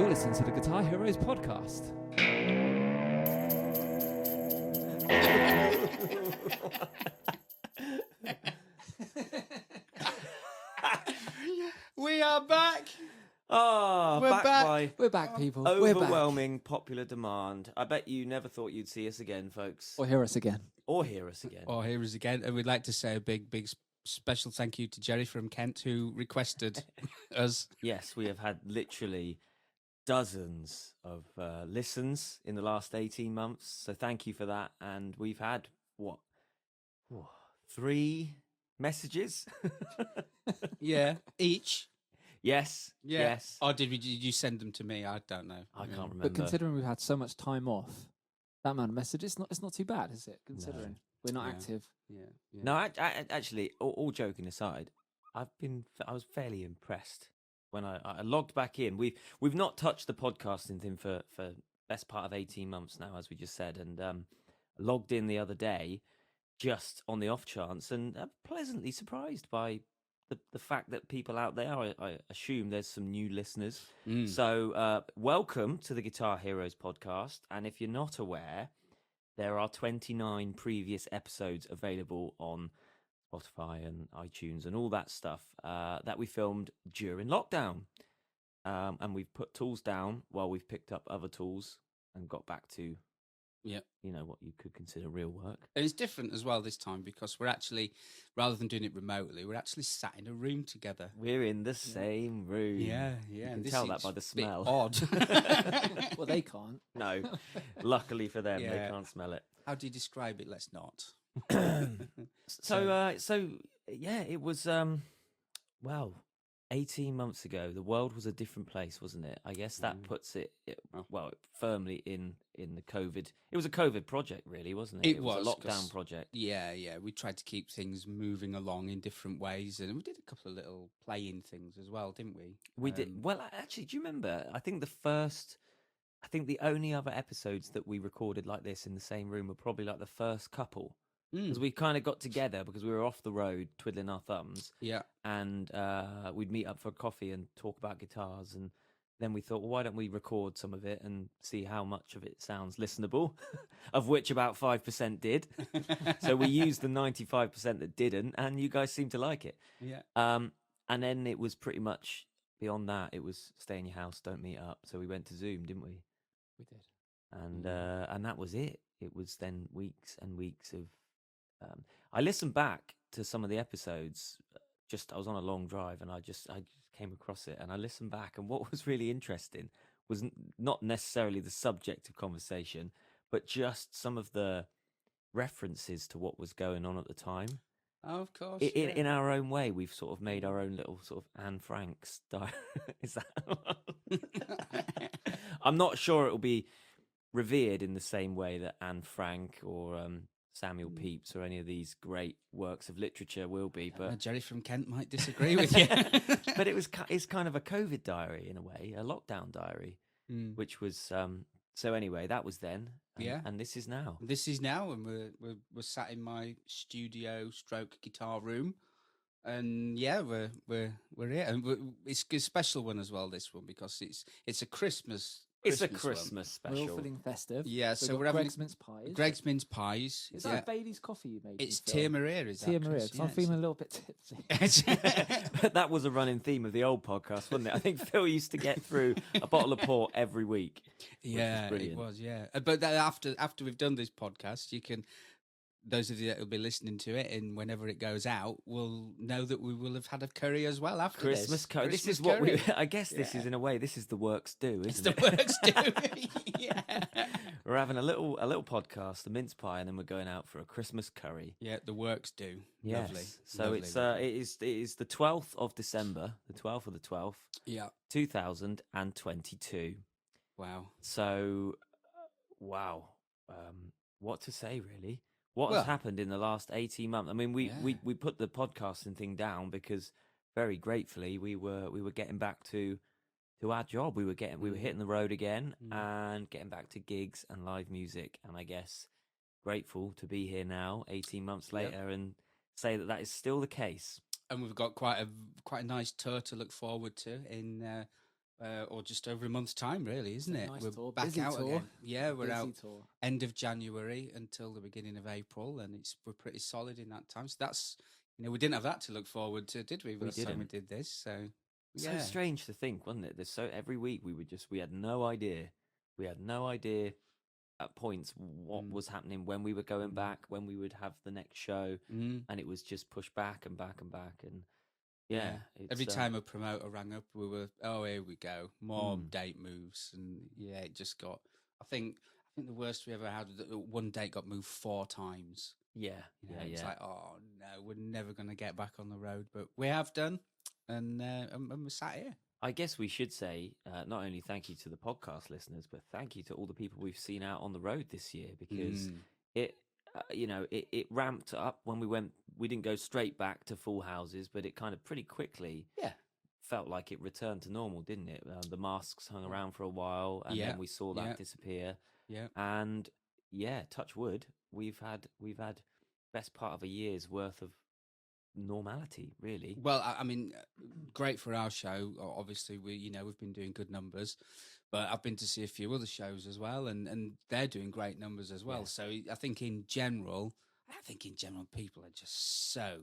You're listening to the Guitar Heroes podcast. We are back. Oh, We're back. by We're back, people. We're back. overwhelming popular demand. I bet you never thought you'd see us again, folks. Or hear us again. Or hear us again. Oh, here is again. And we'd like to say a big special thank you to Jerry from Kent who requested us. Yes, we have had literally dozens of listens in the last 18 months. So thank you for that. And we've had, 3 messages? Yeah, each. Yes. Yeah. Yes. Or did you send them to me? I don't know. I can't remember. But considering we've had so much time off, that amount of messages, it's not too bad, is it? Considering we're not active. Yeah. No, actually, all joking aside, I was fairly impressed when I logged back in. We've not touched the podcasting thing for best part of 18 months now, as we just said, and logged in the other day just on the off chance, and I'm pleasantly surprised by the fact that people out there, I assume there's some new listeners. So welcome to the Guitar Heroes podcast, and if you're not aware, there are 29 previous episodes available on Spotify and iTunes and all that stuff that we filmed during lockdown. And we've put tools down while we've picked up other tools and got back to, what you could consider real work. And it's different as well this time because we're actually, rather than doing it remotely, we're actually sat in a room together. We're in the same room. Yeah. You can tell that by the smell. Odd. Well, they can't. No, luckily for them, they Yeah. can't smell it. How do you describe it? Let's not. So it was 18 months ago. The world was a different place, wasn't it? I guess that puts it firmly in the COVID. It was a COVID project, really, wasn't it? It was a lockdown 'cause- project. Yeah. We tried to keep things moving along in different ways, and we did a couple of little playing things as well, didn't we? We did. Well, actually, do you remember? I think the only other episodes that we recorded like this in the same room were probably like the first couple. Because we kind of got together because we were off the road twiddling our thumbs. Yeah. And we'd meet up for coffee and talk about guitars. And then we thought, well, why don't we record some of it and see how much of it sounds listenable, of which about 5% did. So we used the 95% that didn't, and you guys seemed to like it. Yeah. And then it was pretty much beyond that. It was stay in your house, don't meet up. So we went to Zoom, didn't we? We did. And that was it. It was then weeks and weeks of. I listened back to some of the episodes. I was on a long drive, and I just came across it, and I listened back. And what was really interesting was not necessarily the subject of conversation, but just some of the references to what was going on at the time. Oh, of course. In our own way, we've sort of made our own little sort of Anne Frank style. Is that? I'm not sure it'll be revered in the same way that Anne Frank or Samuel Pepys or any of these great works of literature will be. But Jerry from Kent might disagree with you. but it's kind of a COVID diary in a way, a lockdown diary, which was so anyway. That was then, and this is now. This is now, and we're sat in my studio stroke guitar room, and we're here, and it's a special one as well. This one because it's a Christmas. It's a Christmas special. We're all feeling festive. Yeah, so we're having Greg's mince pies. Greg's mince pies. Is that Bailey's coffee you made? It's Tia Maria, is that? Tia Maria, because I'm feeling a little bit tipsy. But that was a running theme of the old podcast, wasn't it? I think Phil used to get through a bottle of port every week. Yeah, it was. Yeah, but then after we've done this podcast, you can. Those of you that will be listening to it, and whenever it goes out, will know that we will have had a curry as well after Christmas curry. This is curry. what we. I guess this is in a way. This is the works do, isn't it's it? the works do. Yeah. We're having a little podcast, a mince pie, and then we're going out for a Christmas curry. Yeah, the works do. Yes. Lovely. So Lovely. it is the 12th of December, the 12th of the 12th. Yeah. 2022. Wow. So, wow. What to say, really? What has happened in the last 18 months? I mean, we put the podcasting thing down because very gratefully we were getting back to our job. We were hitting the road again and getting back to gigs and live music. And I guess grateful to be here now, 18 months later, and say that is still the case. And we've got quite a nice tour to look forward to in or just over a month's time, really, isn't It's a it? nice We're tour. back Busy out tour. again. Yeah, we're Busy out tour. end of January until the beginning of April, and we're pretty solid in that time. So that's, we didn't have that to look forward to, did we? We Last time we didn't. did this, so So yeah. strange to think, wasn't it? There's so every week we had no idea. We had no idea at points what was happening, when we were going back, when we would have the next show, and it was just pushed back and back and back. And yeah, every time a promoter rang up, we were, oh, here we go, more date moves, and yeah, it just got. I think the worst we ever had, one date got moved 4 times. Yeah, It's like, oh no, we're never going to get back on the road, but we have done, and we're sat here. I guess we should say not only thank you to the podcast listeners, but thank you to all the people we've seen out on the road this year, because it ramped up when we went. We didn't go straight back to full houses, but it kind of pretty quickly felt like it returned to normal, didn't it? The masks hung around for a while, and then we saw that disappear. Yeah, and touch wood, we've had best part of a year's worth of normality, really. Well, I mean, great for our show. Obviously, we've been doing good numbers, but I've been to see a few other shows as well, and they're doing great numbers as well. Yeah. So I think in general, people are just so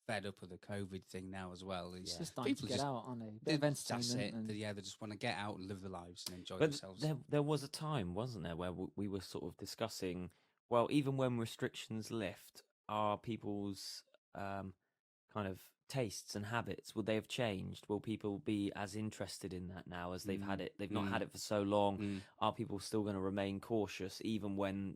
fed up with the COVID thing now as well. It's just time to get out, aren't they? Bit of entertainment. They just want to get out and live their lives and enjoy themselves. There was a time, wasn't there, where we were sort of discussing, well, even when restrictions lift, are people's kind of tastes and habits, will they have changed? Will people be as interested in that now as they've had it? They've not had it for so long. Are people still going to remain cautious even when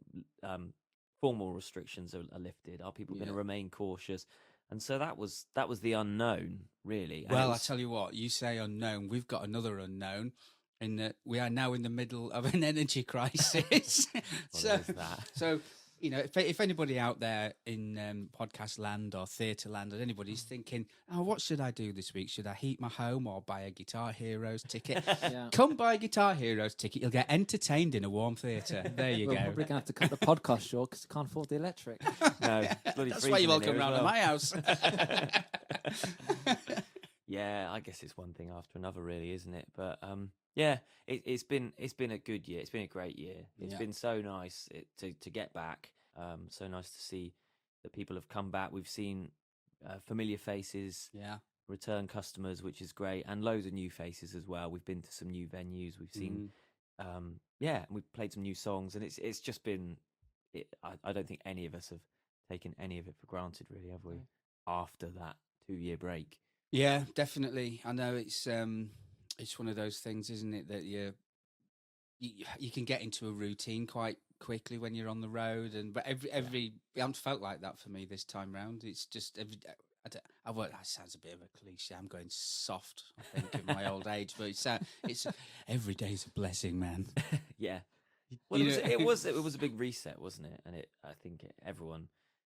formal restrictions are lifted? Are people going to remain cautious? And so that was the unknown, really. And well, I tell you what, you say unknown. We've got another unknown in that we are now in the middle of an energy crisis. So if anybody out there in podcast land or theatre land, or anybody's thinking, oh, what should I do this week? Should I heat my home or buy a Guitar Heroes ticket? Come buy a Guitar Heroes ticket. You'll get entertained in a warm theatre. There you go. We're probably going to have to cut the podcast short because you can't afford the electric. No, that's why you're welcome round to my house. Yeah, I guess it's one thing after another, really, isn't it? But it's been a good year. It's been a great year. It's been so nice to get back. So nice to see that people have come back. We've seen familiar faces, return customers, which is great, and loads of new faces as well. We've been to some new venues. We've seen, we've played some new songs, and it's just been. I don't think any of us have taken any of it for granted, really, have we? After that 2-year break. Yeah, definitely. I know it's one of those things, isn't it, that you can get into a routine quite quickly when you're on the road, but I haven't felt like that for me this time round. It's just that sounds a bit of a cliche. I'm going soft, I think, in my old age, but it's every day's a blessing, man. Yeah. Well, it was a big reset, wasn't it? And I think everyone,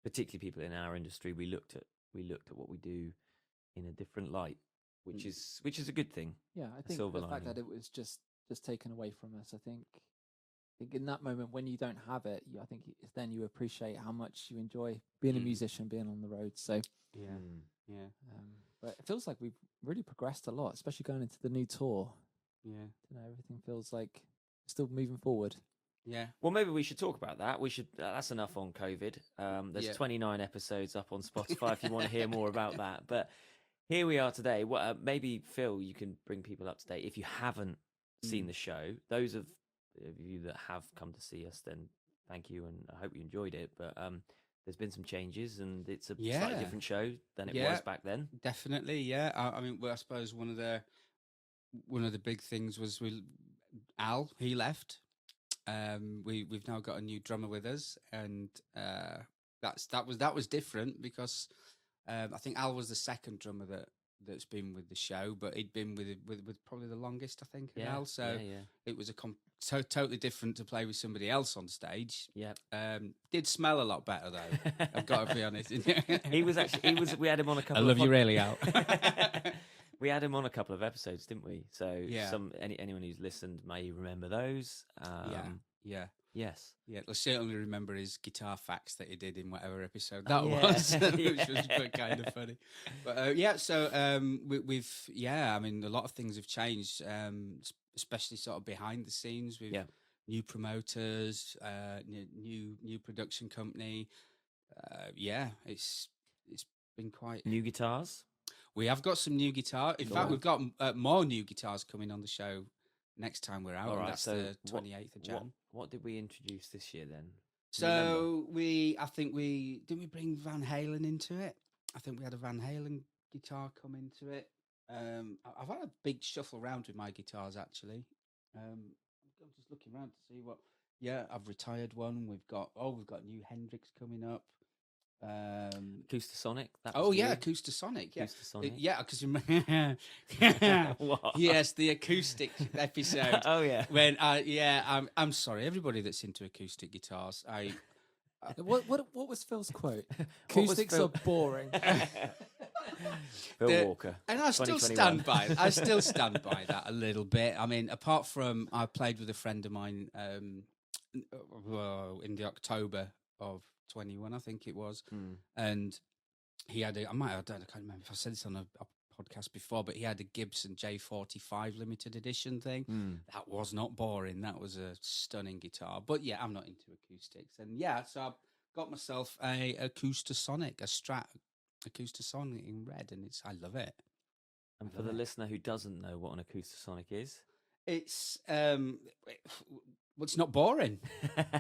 particularly people in our industry, we looked at what we do in a different light, which is a good thing. Yeah, I think the fact that it was just taken away from us. I think in that moment when you don't have it, I think it's then you appreciate how much you enjoy being a musician, being on the road. So but it feels like we've really progressed a lot, especially going into the new tour. Yeah, everything feels like still moving forward. Yeah. Well, maybe we should talk about that. We should. That's enough on COVID. There's 29 episodes up on Spotify if you want to hear more about that. But here we are today. Maybe, Phil, you can bring people up to date. If you haven't seen the show, those of you that have come to see us, then thank you, and I hope you enjoyed it. But there's been some changes, and it's a slightly different show than it was back then. Definitely, yeah. I mean, I suppose one of the big things was Al. He left. We've now got a new drummer with us, and that was different because I think Al was the second drummer that's been with the show, but he'd been with probably the longest, I think. Al, so it was so totally different to play with somebody else on stage. Yeah, did smell a lot better though. I've got to be honest. He was. We had him on a couple. I love you really, Al. We had him on a couple of episodes, didn't we? So anyone who's listened may remember those. Yes. Yeah, I certainly remember his guitar facts that he did in whatever episode that Yeah. was, which was kind of funny. But so I mean, a lot of things have changed, especially sort of behind the scenes with new promoters, new production company. It's been quite New guitars. We have got some new guitar. In fact, we've got more new guitars coming on the show next time we're out. All and right, that's so the 28th of Jan. What did we introduce this year then? So I think we bring Van Halen into it. I think we had a Van Halen guitar come into it. I've had a big shuffle around with my guitars actually. I'm just looking around to see what. Yeah, I've retired one. We've got new Hendrix coming up. Acoustasonic. Acoustasonic. Yeah, Acoustasonic. Because What? yes, the acoustic episode. Oh yeah. When I'm sorry, everybody that's into acoustic guitars. What was Phil's quote? Acoustics are boring. Phil Walker. And I still stand by it. I still stand by that a little bit. I mean, apart from I played with a friend of mine in the October of 21, I think it was, and he had I can't remember if I said this on a podcast before, but he had a Gibson J45 limited edition thing. That was not boring. That was a stunning guitar. But yeah, I'm not into acoustics, and so I've got myself a Acoustasonic, a Strat Acoustasonic in red, and I love it. And for the listener who doesn't know what an Acoustasonic is, it's it's not boring.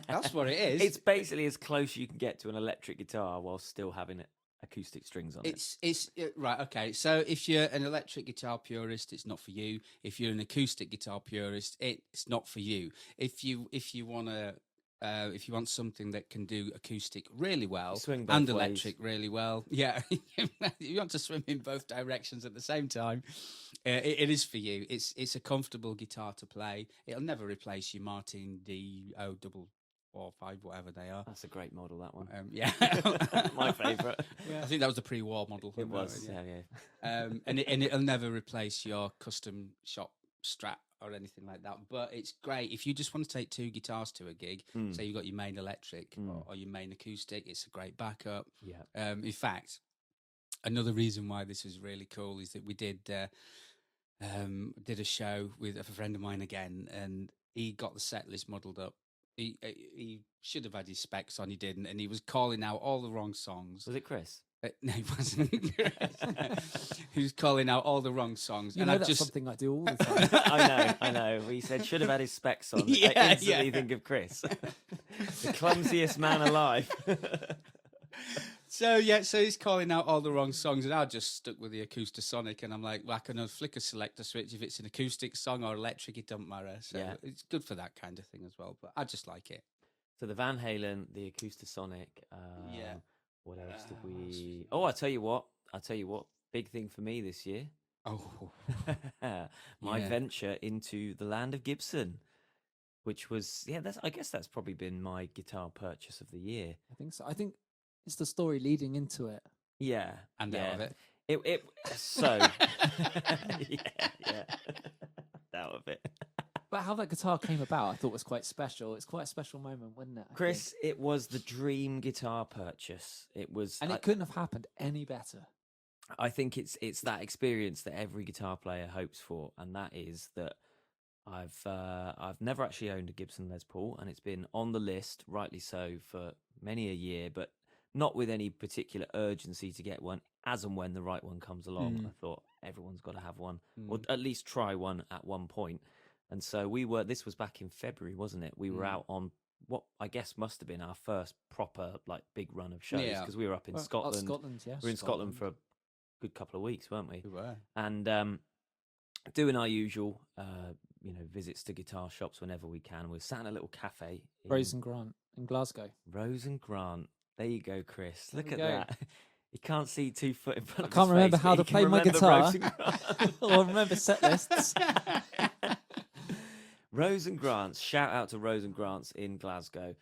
That's what it is. It's basically as close you can get to an electric guitar while still having acoustic strings on it. It's right. Okay. So if you're an electric guitar purist, it's not for you. If you're an acoustic guitar purist, it's not for you. If you want something that can do acoustic really well and electric really well, you want to swim in both directions at the same time, it is for you. It's a comfortable guitar to play. It'll never replace your Martin D0445, whatever they are. That's a great model, that one. My favourite. I think that was the pre-war model. It was, yeah. And it'll never replace your custom shop Strat or anything like that, but it's great if you just want to take two guitars to a gig. Say you've got your main electric or your main acoustic. It's a great backup. In fact, another reason why this is really cool is that we did a show with a friend of mine again, and he got the set list muddled up. He should have had his specs on, he didn't, and he was calling out all the wrong songs. Was it Chris? No, he wasn't. He was calling out all the wrong songs. You know, that's something I do all the time. I know. He said should have had his specs on. I instantly think of Chris, the clumsiest man alive. So he's calling out all the wrong songs, and I just stuck with the Acoustasonic, and I'm like, well, I can flick a selector switch if it's an acoustic song or electric, it doesn't matter. So it's good for that kind of thing as well. But I just like it. So the Van Halen, the Acoustasonic. What else did we? Oh, I tell you what. Big thing for me this year. Oh, my venture into the land of Gibson, which was I guess that's probably been my guitar purchase of the year. I think so. I think it's the story leading into it. Yeah, and out of it. It so out of it. But how that guitar came about, I thought was quite special. It's quite a special moment, wasn't it? Chris, it was the dream guitar purchase. It was, and it couldn't have happened any better. I think it's that experience that every guitar player hopes for, and that is that I've never actually owned a Gibson Les Paul, and it's been on the list, rightly so, for many a year, but not with any particular urgency to get one. As and when the right one comes along, I thought everyone's got to have one, or at least try one at one point. And so this was back in February, wasn't it? We were out on what I guess must have been our first proper big run of shows, because we were up in Scotland. Scotland, yes. We were in Scotland for a good couple of weeks, weren't we? We were. And doing our usual, visits to guitar shops whenever we can. We're sat in a little cafe. Rose and Grant in Glasgow. Rose and Grant. There you go, Chris. Look at that. You can't see 2 foot in front of his I can't remember face, how to play my guitar. Or remember set lists. Rose and Grant's. Shout out to Rose and Grant's in Glasgow.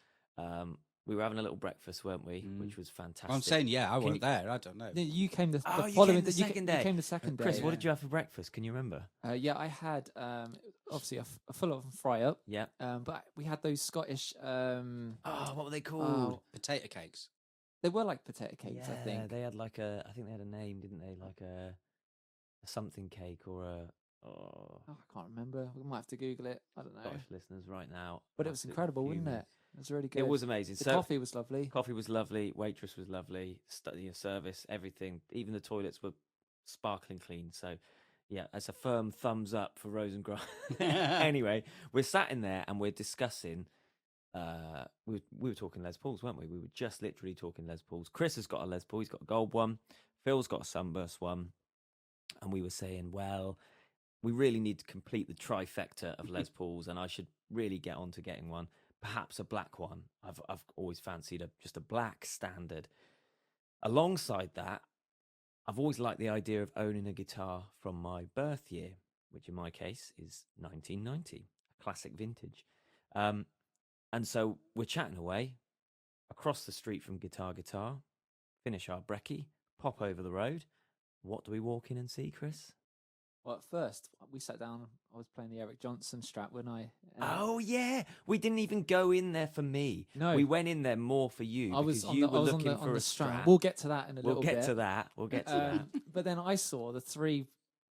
We were having a little breakfast, weren't we? Which was fantastic. I'm saying, I Can wasn't you- there. I don't know. No, you came the Oh, you following came the you second You day. came the second day. Chris, what did you have for breakfast? Can you remember? Yeah, I had obviously a full of fry up. Yeah. But we had those Scottish. Oh, what were they called? Potato cakes. They were like potato cakes, Yeah, I think. they had like a. I think they had a name, didn't they? Like a something cake or a. Oh, I can't remember. We might have to Google it. I don't know. Scottish listeners right now. But it was absolutely incredible, wasn't fuming. it? It was really good. It was amazing. The So coffee was lovely. coffee was lovely. Waitress was lovely. Study service, everything. Even the toilets were sparkling clean. So, yeah, as a firm thumbs up for Rosengrant. Anyway, we're sat in there and we're discussing. We were talking Les Pauls, weren't we? We were just literally talking Les Pauls. Chris has got a Les Paul. He's got a gold one. Phil's got a sunburst one. And we were saying, well, we really need to complete the trifecta of Les Pauls, and I should really get on to getting one. Perhaps a black one. I've always fancied just a black standard. Alongside that, I've always liked the idea of owning a guitar from my birth year, which in my case is 1990, a classic vintage. And so we're chatting away across the street from Guitar, finish our brekkie, pop over the road. What do we walk in and see, Chris? Well, at first, we sat down. I was playing the Eric Johnson Strat when I. Oh, yeah. We didn't even go in there for me. No. We went in there more for you. I was because on you the, were I was looking on for the a Strat. Strat. We'll get to that in a We'll little get bit. to that. We'll get to that. But then I saw the three.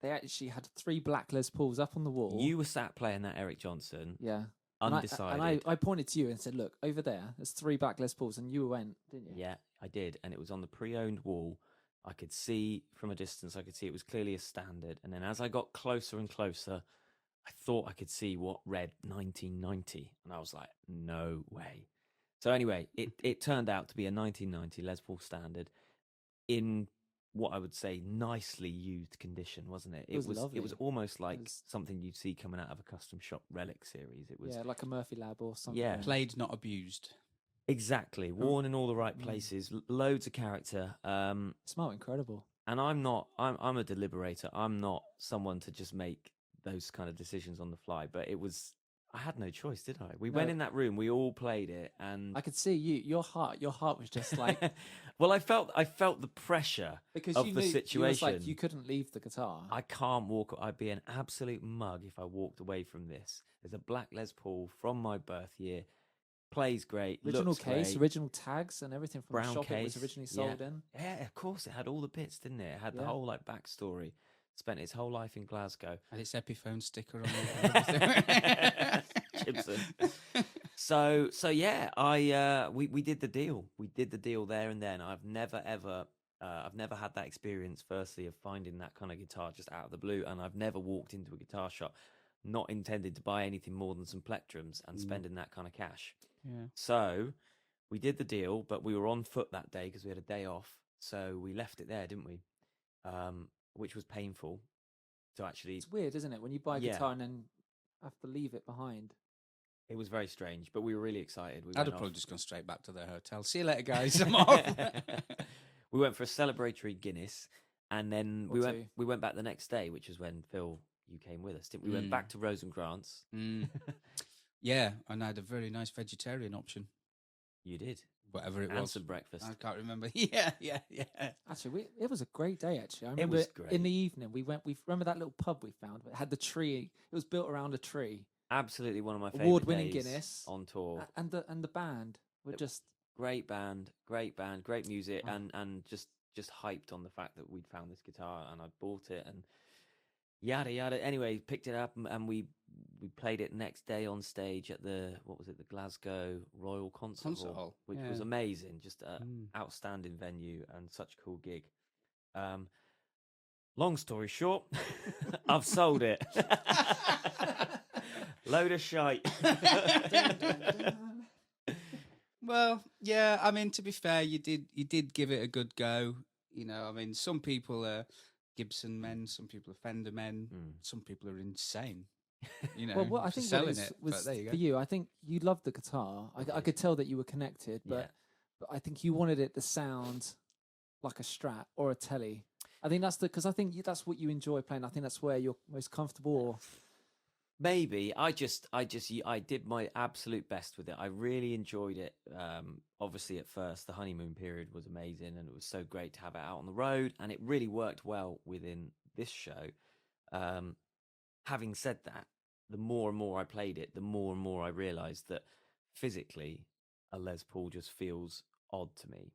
They actually had 3 black Les Pauls up on the wall. You were sat playing that Eric Johnson. Yeah. Undecided. And I pointed to you and said, "Look over there. There's 3 black Les Pauls," and you went, didn't you? Yeah, I did. And it was on the pre-owned wall. I could see from a distance, I could see it was clearly a standard. And then as I got closer and closer, I thought I could see what read 1990. And I was like, no way. So anyway, it turned out to be a 1990 Les Paul standard in what I would say nicely used condition, wasn't it? It was lovely. It was almost like It was- something you'd see coming out of a custom shop relic series. It was Yeah, like a Murphy Lab or something. Yeah. Played, not abused. exactly worn in all the right places, loads of character. It smelled incredible. And I'm a deliberator. I'm not someone to just make those kind of decisions on the fly. But I had no choice, did I? We went in that room, we all played it, and I could see your heart was just like well, I felt the pressure because of you the knew, situation. You was like you couldn't leave the guitar. I can't walk. I'd be an absolute mug if I walked away from this. There's a black Les Paul from my birth year. Plays great. Original looks case, great. original tags, and everything from Brown the shop it was case, originally yeah. sold in. Yeah, of course, it had all the bits, didn't it? It had the Yeah. whole like backstory. Spent its whole life in Glasgow. And its Epiphone sticker on it. Gibson. So yeah, we did the deal. We did the deal there and then. I've never had that experience. Firstly, of finding that kind of guitar just out of the blue, and I've never walked into a guitar shop not intended to buy anything more than some plectrums and spending that kind of cash. Yeah. So we did the deal, but we were on foot that day because we had a day off. So we left it there, didn't we? Which was painful. So actually, It's weird, isn't it, when you buy a Yeah. guitar and then have to leave it behind? it was very strange, but we were really excited. I'd have went probably off. just gone straight back to the hotel. See you later, guys. I'm off. We went for a celebratory Guinness, and then Or two. we went back the next day, which was when Phil, you came with us, didn't we? We went back to Rosengrant's. Yeah, and I had a very nice vegetarian option. You did. Whatever it And was. some breakfast. I can't remember. Yeah. Actually, it was a great day. Actually, I It remember was great. in the evening we remember that little pub we found. It had the tree. It was built around a tree. Absolutely one of my favorite Award-winning days Guinness on tour. And the band were just Great band, great music, Oh. and just hyped on the fact that we'd found this guitar and I bought it and yada yada. Anyway, picked it up and we played it next day on stage at the Glasgow Royal Concert Hall, which was yeah. amazing. Just an outstanding venue and such a cool gig. Long story short, I've sold it. Load of shite. Well, yeah. I mean, to be fair, you did give it a good go. You know, I mean, some people are Gibson men, some people are Fender men, some people are insane. You know, well, what I for think selling what it. was But there you for go. you. I think you loved the guitar. I could tell that you were connected, but Yeah. but I think you wanted it to sound like a Strat or a Telly. I think that's because I think that's what you enjoy playing. I think that's where you're most comfortable. Or Maybe I did my absolute best with it. I really enjoyed it. Obviously, at first, the honeymoon period was amazing, and it was so great to have it out on the road, and it really worked well within this show. Having said that, the more and more I played it, the more and more I realised that physically, a Les Paul just feels odd to me.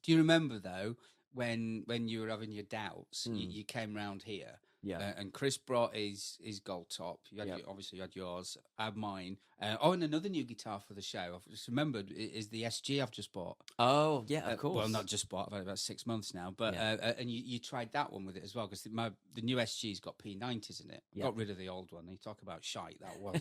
Do you remember though when you were having your doubts, you came round here? Yeah. And Chris brought his gold top. You had obviously you had yours. I had mine. And another new guitar for the show. I've just remembered is the SG I've just bought. Oh yeah, of course. Well, not just bought. I've had it about 6 months now. But and you tried that one with it as well because the new SG's got P90s in it. Got rid of the old one. You talk about shite that was.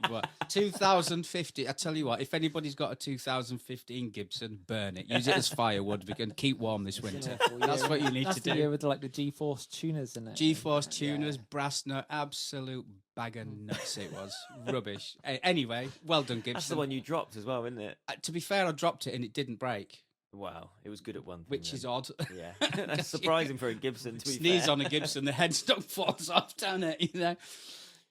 But 2015. I tell you what, if anybody's got a 2015 Gibson, burn it. Use it as firewood. We can keep warm this winter. That's what you need to do. The year with like the G-Force tuners in it. G-Force tuners, brass nut, absolute bag of nuts it was. Rubbish. Anyway, well done, Gibson. That's the one you dropped as well, isn't it? To be fair, I dropped it and it didn't break. Wow, it was good at one thing. Which is odd. Yeah, that's surprising for a Gibson, to be Sneeze fair. on a Gibson, the headstock falls off, down it, you know.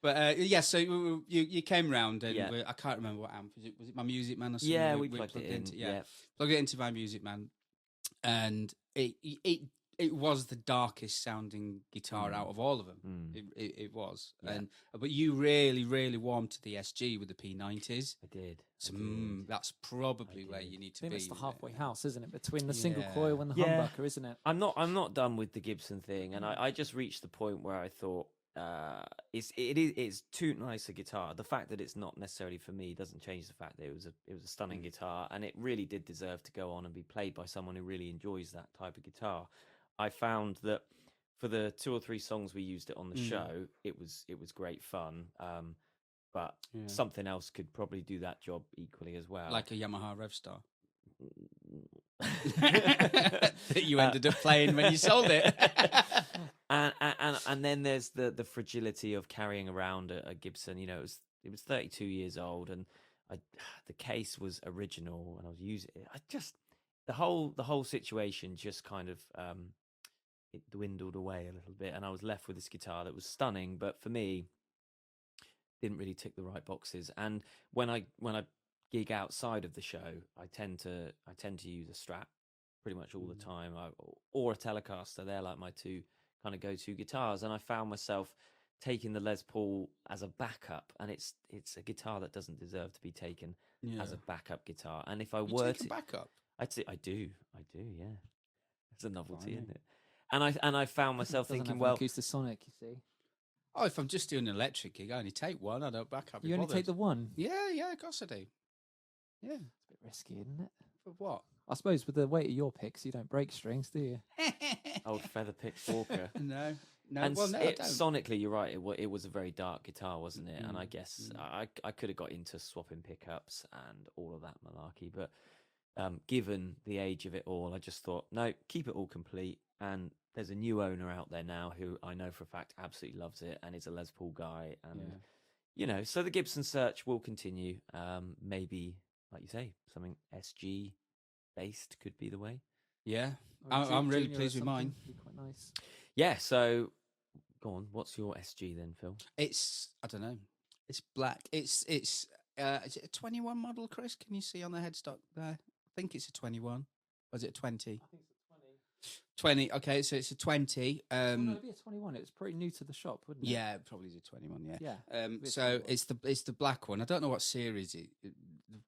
But so you came round and I can't remember what amp. Was it my Music Man or something? Yeah, we plugged it in. Into, plugged it into my Music Man. And it was the darkest sounding guitar out of all of them. It was. But you really, really warmed to the SG with the P90s. I did. So that's probably where you need to be. It's the halfway house, isn't it? Between the single coil and the humbucker, isn't it? I'm not done with the Gibson thing, and I just reached the point where I thought it's too nice a guitar. The fact that it's not necessarily for me doesn't change the fact that it was a stunning guitar, and it really did deserve to go on and be played by someone who really enjoys that type of guitar. I found that for the 2 or 3 songs we used it on the show, it was great fun. But something else could probably do that job equally as well. Like a Yamaha Revstar. That you ended up playing when you sold it. and then there's the fragility of carrying around a Gibson. You know, it was 32 years old, and the case was original, and I was using it. The whole situation just kind of it dwindled away a little bit, and I was left with this guitar that was stunning, but for me didn't really tick the right boxes. And when I gig outside of the show, I tend to use a Strat pretty much all the time, or a Telecaster. They're like my two kind of go-to guitars, and I found myself taking the Les Paul as a backup, and it's a guitar that doesn't deserve to be taken as a backup guitar. And if I were to backup, I do, yeah. It's a novelty, isn't it? And I found myself thinking, well, Acoustasonic, you see. Oh, if I'm just doing an electric gig, I only take one. I don't back up. You only take the one? Yeah, of course I do. Yeah. It's a bit risky, isn't it? For what? I suppose with the weight of your picks, you don't break strings, do you? Old feather pick Walker. No. And well, no, I don't. Sonically, you're right. It was a very dark guitar, wasn't it? And I guess I could have got into swapping pickups and all of that malarkey, but given the age of it all, I just thought, no, keep it all complete. And there's a new owner out there now who I know for a fact absolutely loves it and is a Les Paul guy. And, so the Gibson search will continue. Maybe, like you say, something SG based could be the way. Yeah. I'm really pleased with mine. Be quite nice. Yeah. So go on. What's your SG then, Phil? It's, I don't know. It's black. Is it a 21 model, Chris? Can you see on the headstock there? I think it's a 21. Or is it a 20? I think it's a 20. 20. Okay, so it's a 20. No, it'd be a 21. It was pretty new to the shop, wouldn't it? Yeah, it probably is a 21. Yeah. Yeah. So it's the black one. I don't know what series they've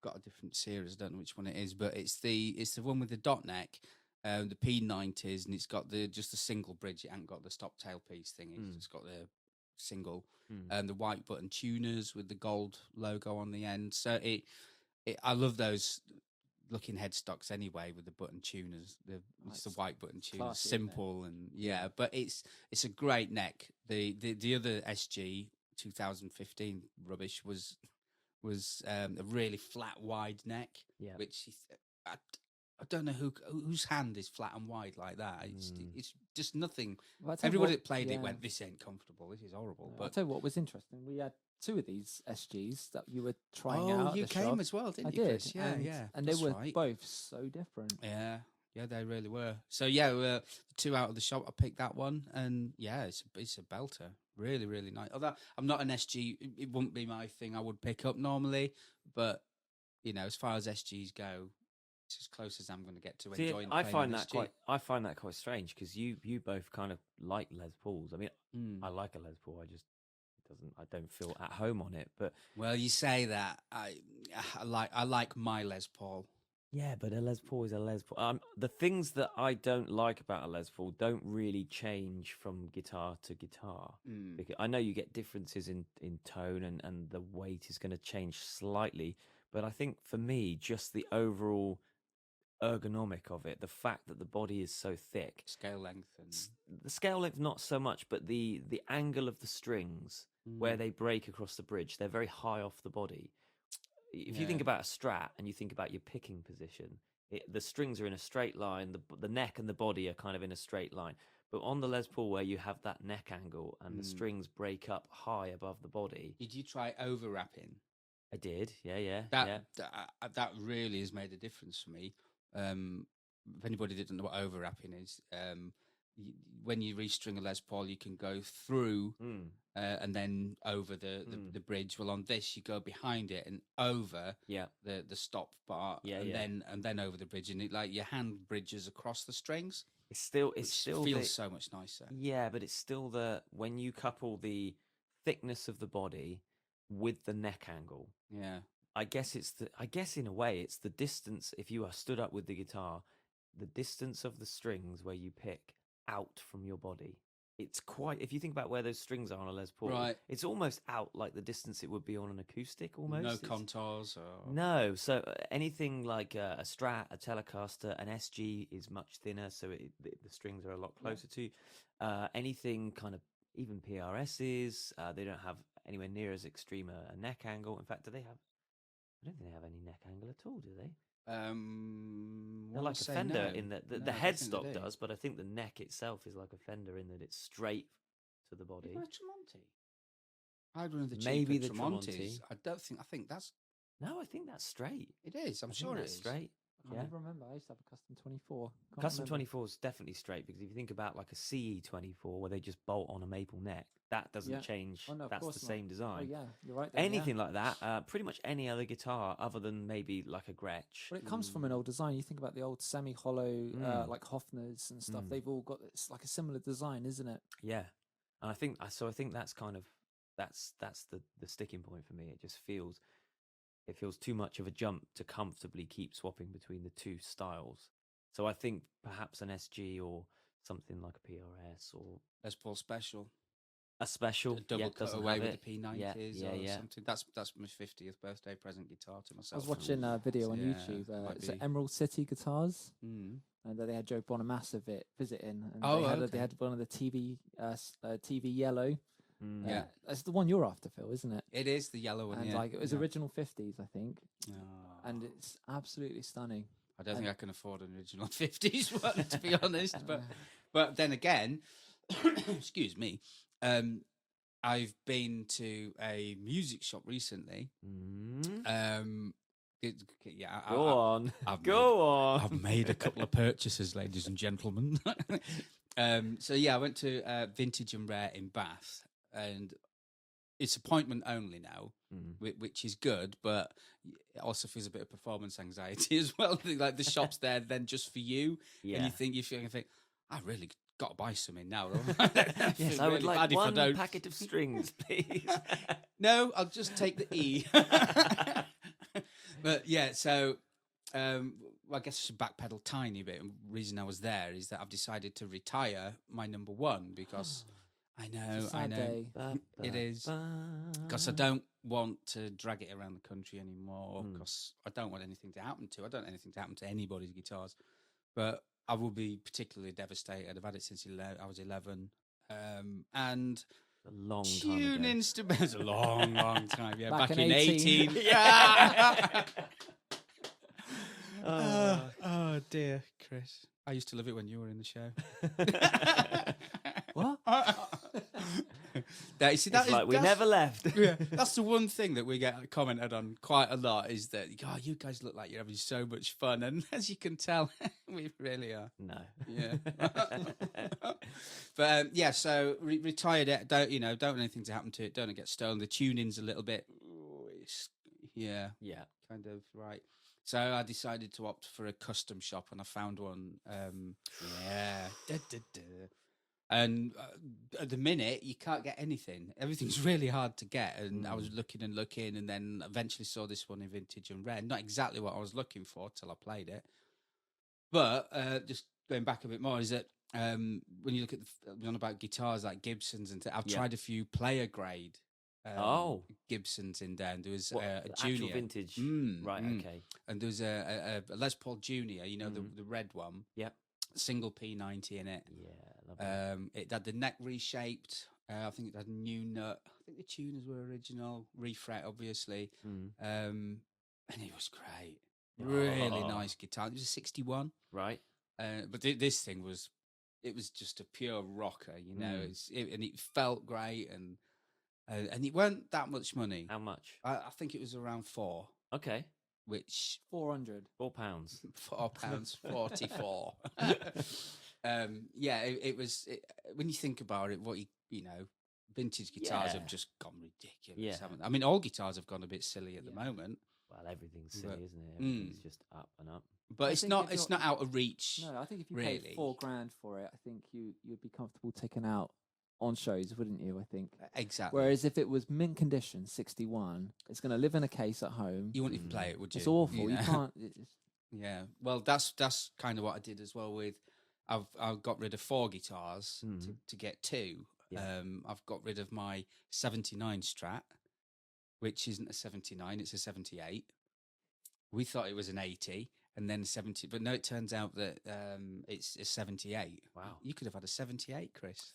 got a different series. I don't know which one it is, but it's the one with the dot neck, the P90s, and it's got just the single bridge. It hasn't got the stop tailpiece thing. It's just got the single, and the white button tuners with the gold logo on the end. So I love those looking headstocks anyway with the button tuners. It's the white button tuners, classy, simple and but it's a great neck. The other SG 2015 rubbish was a really flat wide neck, which I don't know whose hand is flat and wide like that. It's just nothing. Well, everybody that played it went, "This ain't comfortable. This is horrible." But I'll tell you what was interesting. We had 2 of these SGs that you were trying out. Oh, you at the came shop. as well, didn't I you, did. Chris? Yeah, and they were both so different. Yeah. Yeah, they really were. So yeah, the two out of the shop, I picked that one, and yeah, it's a belter. Really, really nice. Although I'm not an SG, it wouldn't be my thing. I would pick up normally, but as far as SGs go, it's as close as I'm going to get to See, enjoying. I playing find an that SG. quite strange because you both kind of like Les Pauls. I mean, I like a Les Paul. I don't feel at home on it. But Well, you say that. I like my Les Paul. yeah, but a Les Paul is a Les Paul. The things that I don't like about a Les Paul don't really change from guitar to guitar. Because I know you get differences in tone and the weight is going to change slightly. But I think for me, just the overall ergonomic of it, the fact that the body is so thick, Scale length and the scale length not so much, but the angle of the strings where they break across the bridge, they're very high off the body. If you think about a Strat and you think about your picking position, the strings are in a straight line, the neck and the body are kind of in a straight line. But on the Les Paul, where you have that neck angle and the strings break up high above the body. Did you try overwrapping? I did, yeah. That really has made a difference for me. If anybody didn't know what overwrapping is, when you restring a Les Paul, you can go through and then over the bridge. Well, on this, you go behind it and over the stop part, and then over the bridge, and your hand bridges across the strings. It still feels so much nicer. Yeah, but it's still when you couple the thickness of the body with the neck angle. Yeah. I guess in a way it's the distance. If you are stood up with the guitar, the distance of the strings where you pick out from your body. It's quite. If you think about where those strings are on a Les Paul, right. It's almost out like the distance it would be on an acoustic. Almost no contours. No, so anything like a Strat, a Telecaster, an SG is much thinner, so the strings are a lot closer to. Anything kind of even PRSs, they don't have anywhere near as extreme a neck angle. In fact, do they have? I don't think they have any neck angle at all, do they? They're like a Fender in that the headstock does, but I think the neck itself is like a Fender in that it's straight to the body. Tremonti. I'd run the maybe the Tremontis. I think that's. No, I think that's straight. It is. I'm sure it's straight. I can't even remember. I used to have a Custom 24. Custom 24 is definitely straight because if you think about like a CE 24 where they just bolt on a maple neck, that doesn't change. Oh, no, that's the same design. Oh, yeah, you're right. Anything like that, pretty much any other guitar other than maybe like a Gretsch. Well, it comes from an old design. You think about the old semi-hollow, like Hofners and stuff. They've all got it's like a similar design, isn't it? Yeah, and I think that's kind of that's the sticking point for me. It just feels. It feels too much of a jump to comfortably keep swapping between the two styles. So I think perhaps an SG or something like a PRS or Les Paul Special. A Special. A double cut away with the P90s or something. That's my 50th birthday present guitar to myself. I was watching a video on YouTube. It's Emerald City Guitars. And they had Joe Bonamassa visiting. And they had one of the TV yellow. Yeah, that's the one you're after, Phil, isn't it? It is the yellow one. And it was original 50s, I think. And it's absolutely stunning. I don't think I can afford an original 50s one, to be honest. But then again, excuse me, I've been to a music shop recently. Go on. I've made a couple of purchases, ladies and gentlemen. So I went to Vintage and Rare in Bath. And it's appointment only now, which is good, but it also feels a bit of performance anxiety as well. Like the shop's there then just for you, and you think, I really got to buy something now. Yes, I would like one packet of strings, please. No, I'll just take the E. But yeah, so I guess I should backpedal tiny bit. The reason I was there is that I've decided to retire my number one because. I know. It is. Because I don't want to drag it around the country anymore, because I don't want anything to happen to. I don't want anything to happen to anybody's guitars. But I will be particularly devastated. I've had it since I was 11. And a long time tuning ago. It's a long, long time. Yeah, back in 18. Yeah. Oh, dear, Chris. I used to love it when you were in the show. What? We never left. Yeah, that's the one thing that we get commented on quite a lot is that, you guys look like you're having so much fun. And as you can tell, We really are. No. Yeah. But yeah, so retired it. Don't want anything to happen to it. Don't want to get stolen. The tuning's a little bit, Yeah. kind of right. So I decided to opt for a custom shop, and I found one. And at the minute, you can't get anything. Everything's really hard to get. And I was looking and looking, and then eventually saw this one in vintage and red. Not exactly what I was looking for till I played it. But just going back a bit more, is that when you look at about guitars like Gibsons, and I've tried a few player grade Gibsons in there, and there was a junior vintage, right? Okay, and there was a Les Paul Junior, the red one, single P90 in it. It had the neck reshaped. I think it had a new nut. I think the tuners were original, refret obviously, and it was great. Really nice guitar. It was a 61, right? But this thing was just a pure rocker, and it felt great, and it weren't that much money. How much? I think it was around 4. Okay. Which £400. £4. £4.44. It was. When you think about it, vintage guitars have just gone ridiculous, haven't they? I mean, all guitars have gone a bit silly at the moment. Well, everything's silly, isn't it? Everything's just up and up. But it's not out of reach. No, I think if you really paid £4,000 for it, I think you'd be comfortable taking out on shows, wouldn't you? I think exactly. Whereas if it was mint condition, 61, it's going to live in a case at home. You wouldn't even play it, would you? It's awful. You can't. Yeah. Well, that's kind of what I did as well. With I've got rid of 4 guitars to get 2. Yeah. I've got rid of my 79 Strat, which isn't a 79, it's a 78. We thought it was an 80 and then 70, but no, it turns out that it's a 78. Wow. You could have had a 78, Chris.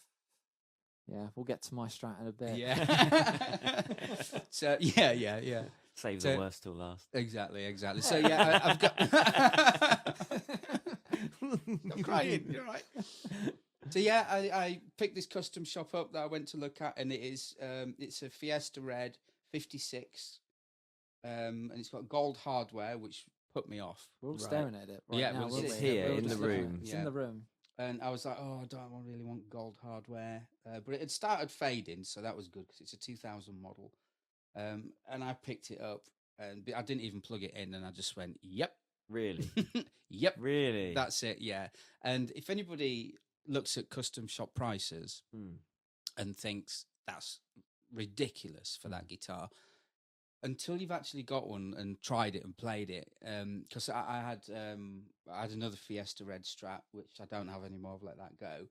Yeah, we'll get to my Strat in a bit. Yeah. So, yeah. Save the worst till last. Exactly. So, yeah, I've got... I'm crying, you're right. So yeah, I picked this custom shop up that I went to look at, and it's a Fiesta Red 56, and it's got gold hardware, which put me off. We're all staring at it right now. It's here in the room. It's in the room. And I was like, I don't really want gold hardware, but it had started fading, so that was good because it's a 2000 model. And I picked it up, and I didn't even plug it in, and I just went, yep. Really? Yep. Really? That's it, yeah. And if anybody looks at custom shop prices and thinks that's ridiculous for that guitar, until you've actually got one and tried it and played it, because I had another Fiesta Red Strat, which I don't have anymore. I've let that go.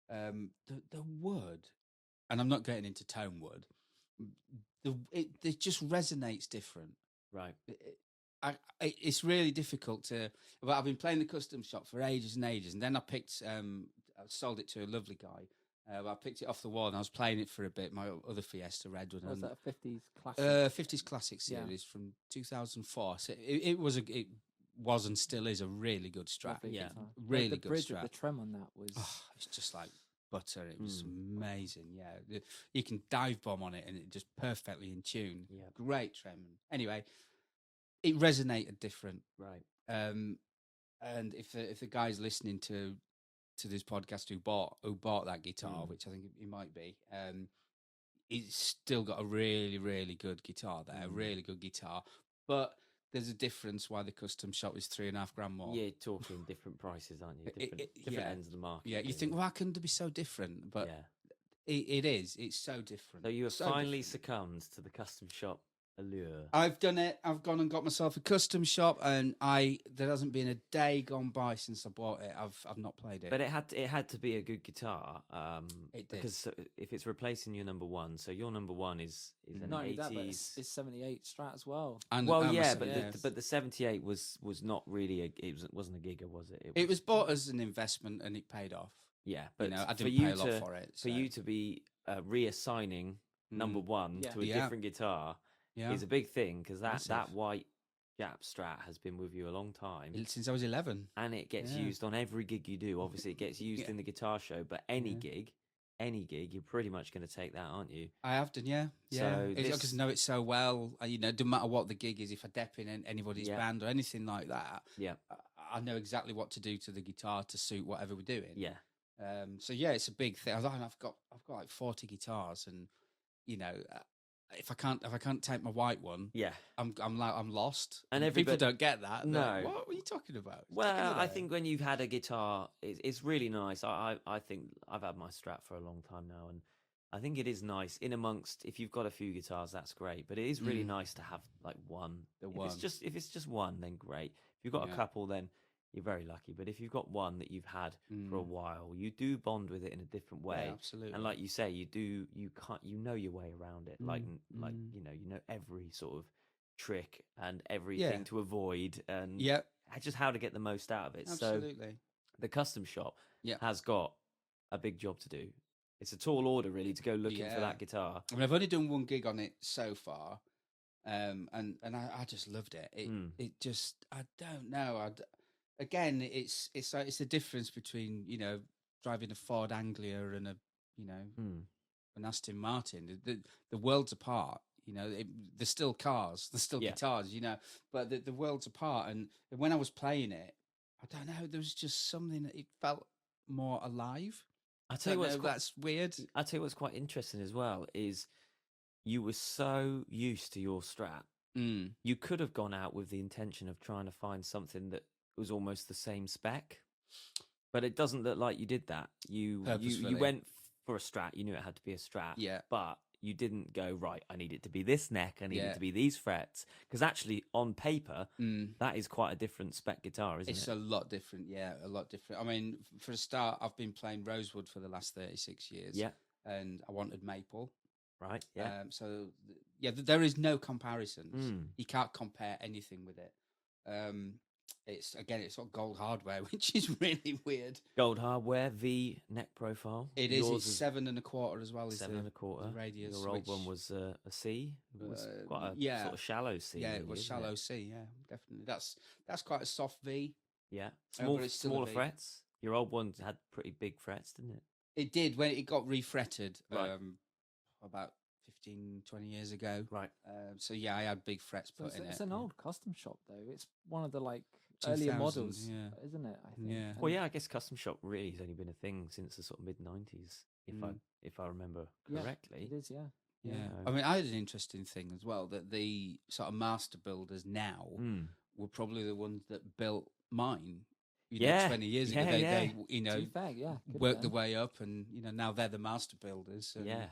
The wood, and I'm not getting into tone wood, it just resonates different. Right. It's really difficult to. But I've been playing the custom shop for ages and ages, and then I sold it to a lovely guy. I picked it off the wall and I was playing it for a bit. My other Fiesta Red one. Was that a 50s classic? 50s classic series from 2004. So it was and still is a really good Strat. Yeah, really the good bridge Strat. With the trem on that was. It's just like butter. It was amazing. Yeah, you can dive bomb on it and it just perfectly in tune. Yeah, great trem. Anyway, it resonated different. Right. And if the guy's listening to this podcast who bought that guitar, which I think he might be, he's still got a really, really good guitar there, a really good guitar. But there's a difference why the custom shop is $3,500 more. Yeah, talking different prices, aren't you? Different ends of the market. Yeah, you think, how can they be so different? But it is. It's so different. So you have finally succumbed to the custom shop allure. I've done it. I've gone and got myself a custom shop, and there hasn't been a day gone by since I bought it. I've not played it. But it had to be a good guitar. It did. Because if it's replacing your number one, so your number one is an not 80s. That, but it's 78 Strat as well. And, but the 78 was not really wasn't a Giga, was it? It was bought as an investment, and it paid off. Yeah, but I didn't pay a lot for it. So. For you to be reassigning number one to a different guitar. Yeah. Is a big thing because that white Jap Strat has been with you a long time. Since I was 11. And it gets used on every gig you do. Obviously, it gets used in the guitar show, but any gig, you're pretty much going to take that, aren't you? I have done, yeah. So because I know it so well. No matter what the gig is, if I dep in anybody's band or anything like that, I know exactly what to do to the guitar to suit whatever we're doing. Yeah. So yeah, it's a big thing. I've got like 40 guitars, and if I can't take my white one, Yeah. I'm lost. And people everybody- don't get that. They're like, No. what are you talking about? Take Well, I another. think when you've had a guitar, it's really nice. I think I've had my Strat for a long time now, and I think it is nice in amongst. If you've got a few guitars, that's great. But it is really nice to have like one. If it's just one, then great. If you've got a couple, then you're very lucky. But if you've got one that you've had for a while, you do bond with it in a different way. Yeah, absolutely. And like you say, you know your way around it. Like you know every sort of trick and everything to avoid, and just how to get the most out of it. Absolutely. So the custom shop has got a big job to do. It's a tall order, really, to go looking for that guitar. I mean, I've only done one gig on it so far, and I just loved it. It just, I don't know. Again, it's the difference between driving a Ford Anglia and an Aston Martin. The worlds apart. They're still cars, they're still guitars. But the worlds apart. And when I was playing it, I don't know. There was just something that it felt more alive. I tell you what's that's weird. I tell you what's quite interesting as well is you were so used to your Strat. You could have gone out with the intention of trying to find something that was almost the same spec, but it doesn't look like you did that. You went for a Strat. You knew it had to be a Strat. But you didn't go, right, I need it to be this neck, I need it to be these frets. Because actually, on paper, that is quite a different spec guitar, isn't it? It's a lot different, a lot different. I mean, for a start, I've been playing Rosewood for the last 36 years. Yeah. And I wanted maple. Right, yeah. There is no comparisons. You can't compare anything with it. It's got gold hardware, which is really weird. Gold hardware, V neck profile. It is. It's 7 1/4 as well. 7 1/4. The radius. Your old one was a C. It was quite a sort of shallow C. Yeah, it was shallow C. Yeah, definitely. That's quite a soft V. Yeah, smaller frets. Your old one had pretty big frets, didn't it? It did when it got refretted. About 15, 20 years ago. Right. I had big frets put in it. It's an old custom shop though. It's one of the earlier models, isn't it? I think. Yeah. Well, I guess custom shop really has only been a thing since the sort of mid-90s, if I remember correctly. It is, yeah. Yeah. I mean, I had an interesting thing as well, that the sort of master builders now were probably the ones that built mine. 20 years ago. They worked the way up, and now they're the master builders. And,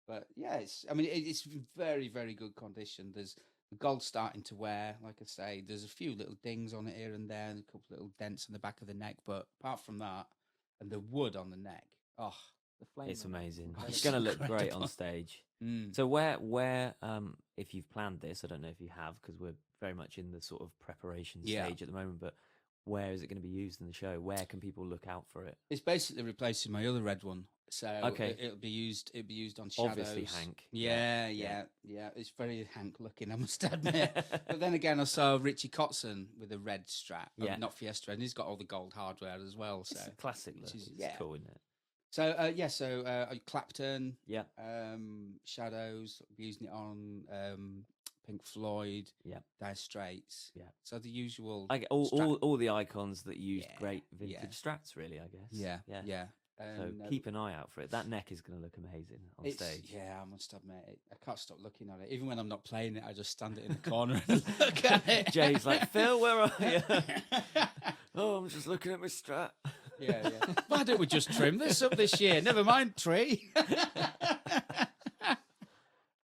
but it's very, very good condition. There's the gold starting to wear, like I say. There's a few little dings on it here and there, and a couple little dents in the back of the neck. But apart from that, and the wood on the neck, the flame. It's amazing. It's going to look great on stage. So where if you've planned this, I don't know if you have, because we're very much in the sort of preparation stage at the moment, but where is it going to be used in the show? Where can people look out for it? It's basically replacing my other red one. So it'll be used on Shadows. Obviously Hank. Yeah. It's very Hank looking, I must admit. But then again, I saw Richie Kotzen with a red Strat, not Fiesta, and he's got all the gold hardware as well. So it's a classic look. It's cool, isn't it? So Clapton, Shadows, using it on Pink Floyd, Dire Straits, so the usual. All the icons that used great vintage Strats, really, I guess. Yeah. So keep an eye out for it. That neck is going to look amazing on stage. Yeah, I must admit it. I can't stop looking at it. Even when I'm not playing it, I just stand it in the corner and look at it. Jay's like, Phil, where are you? Oh, I'm just looking at my Strat. Yeah. Why don't we just trim this up this year? Never mind tree.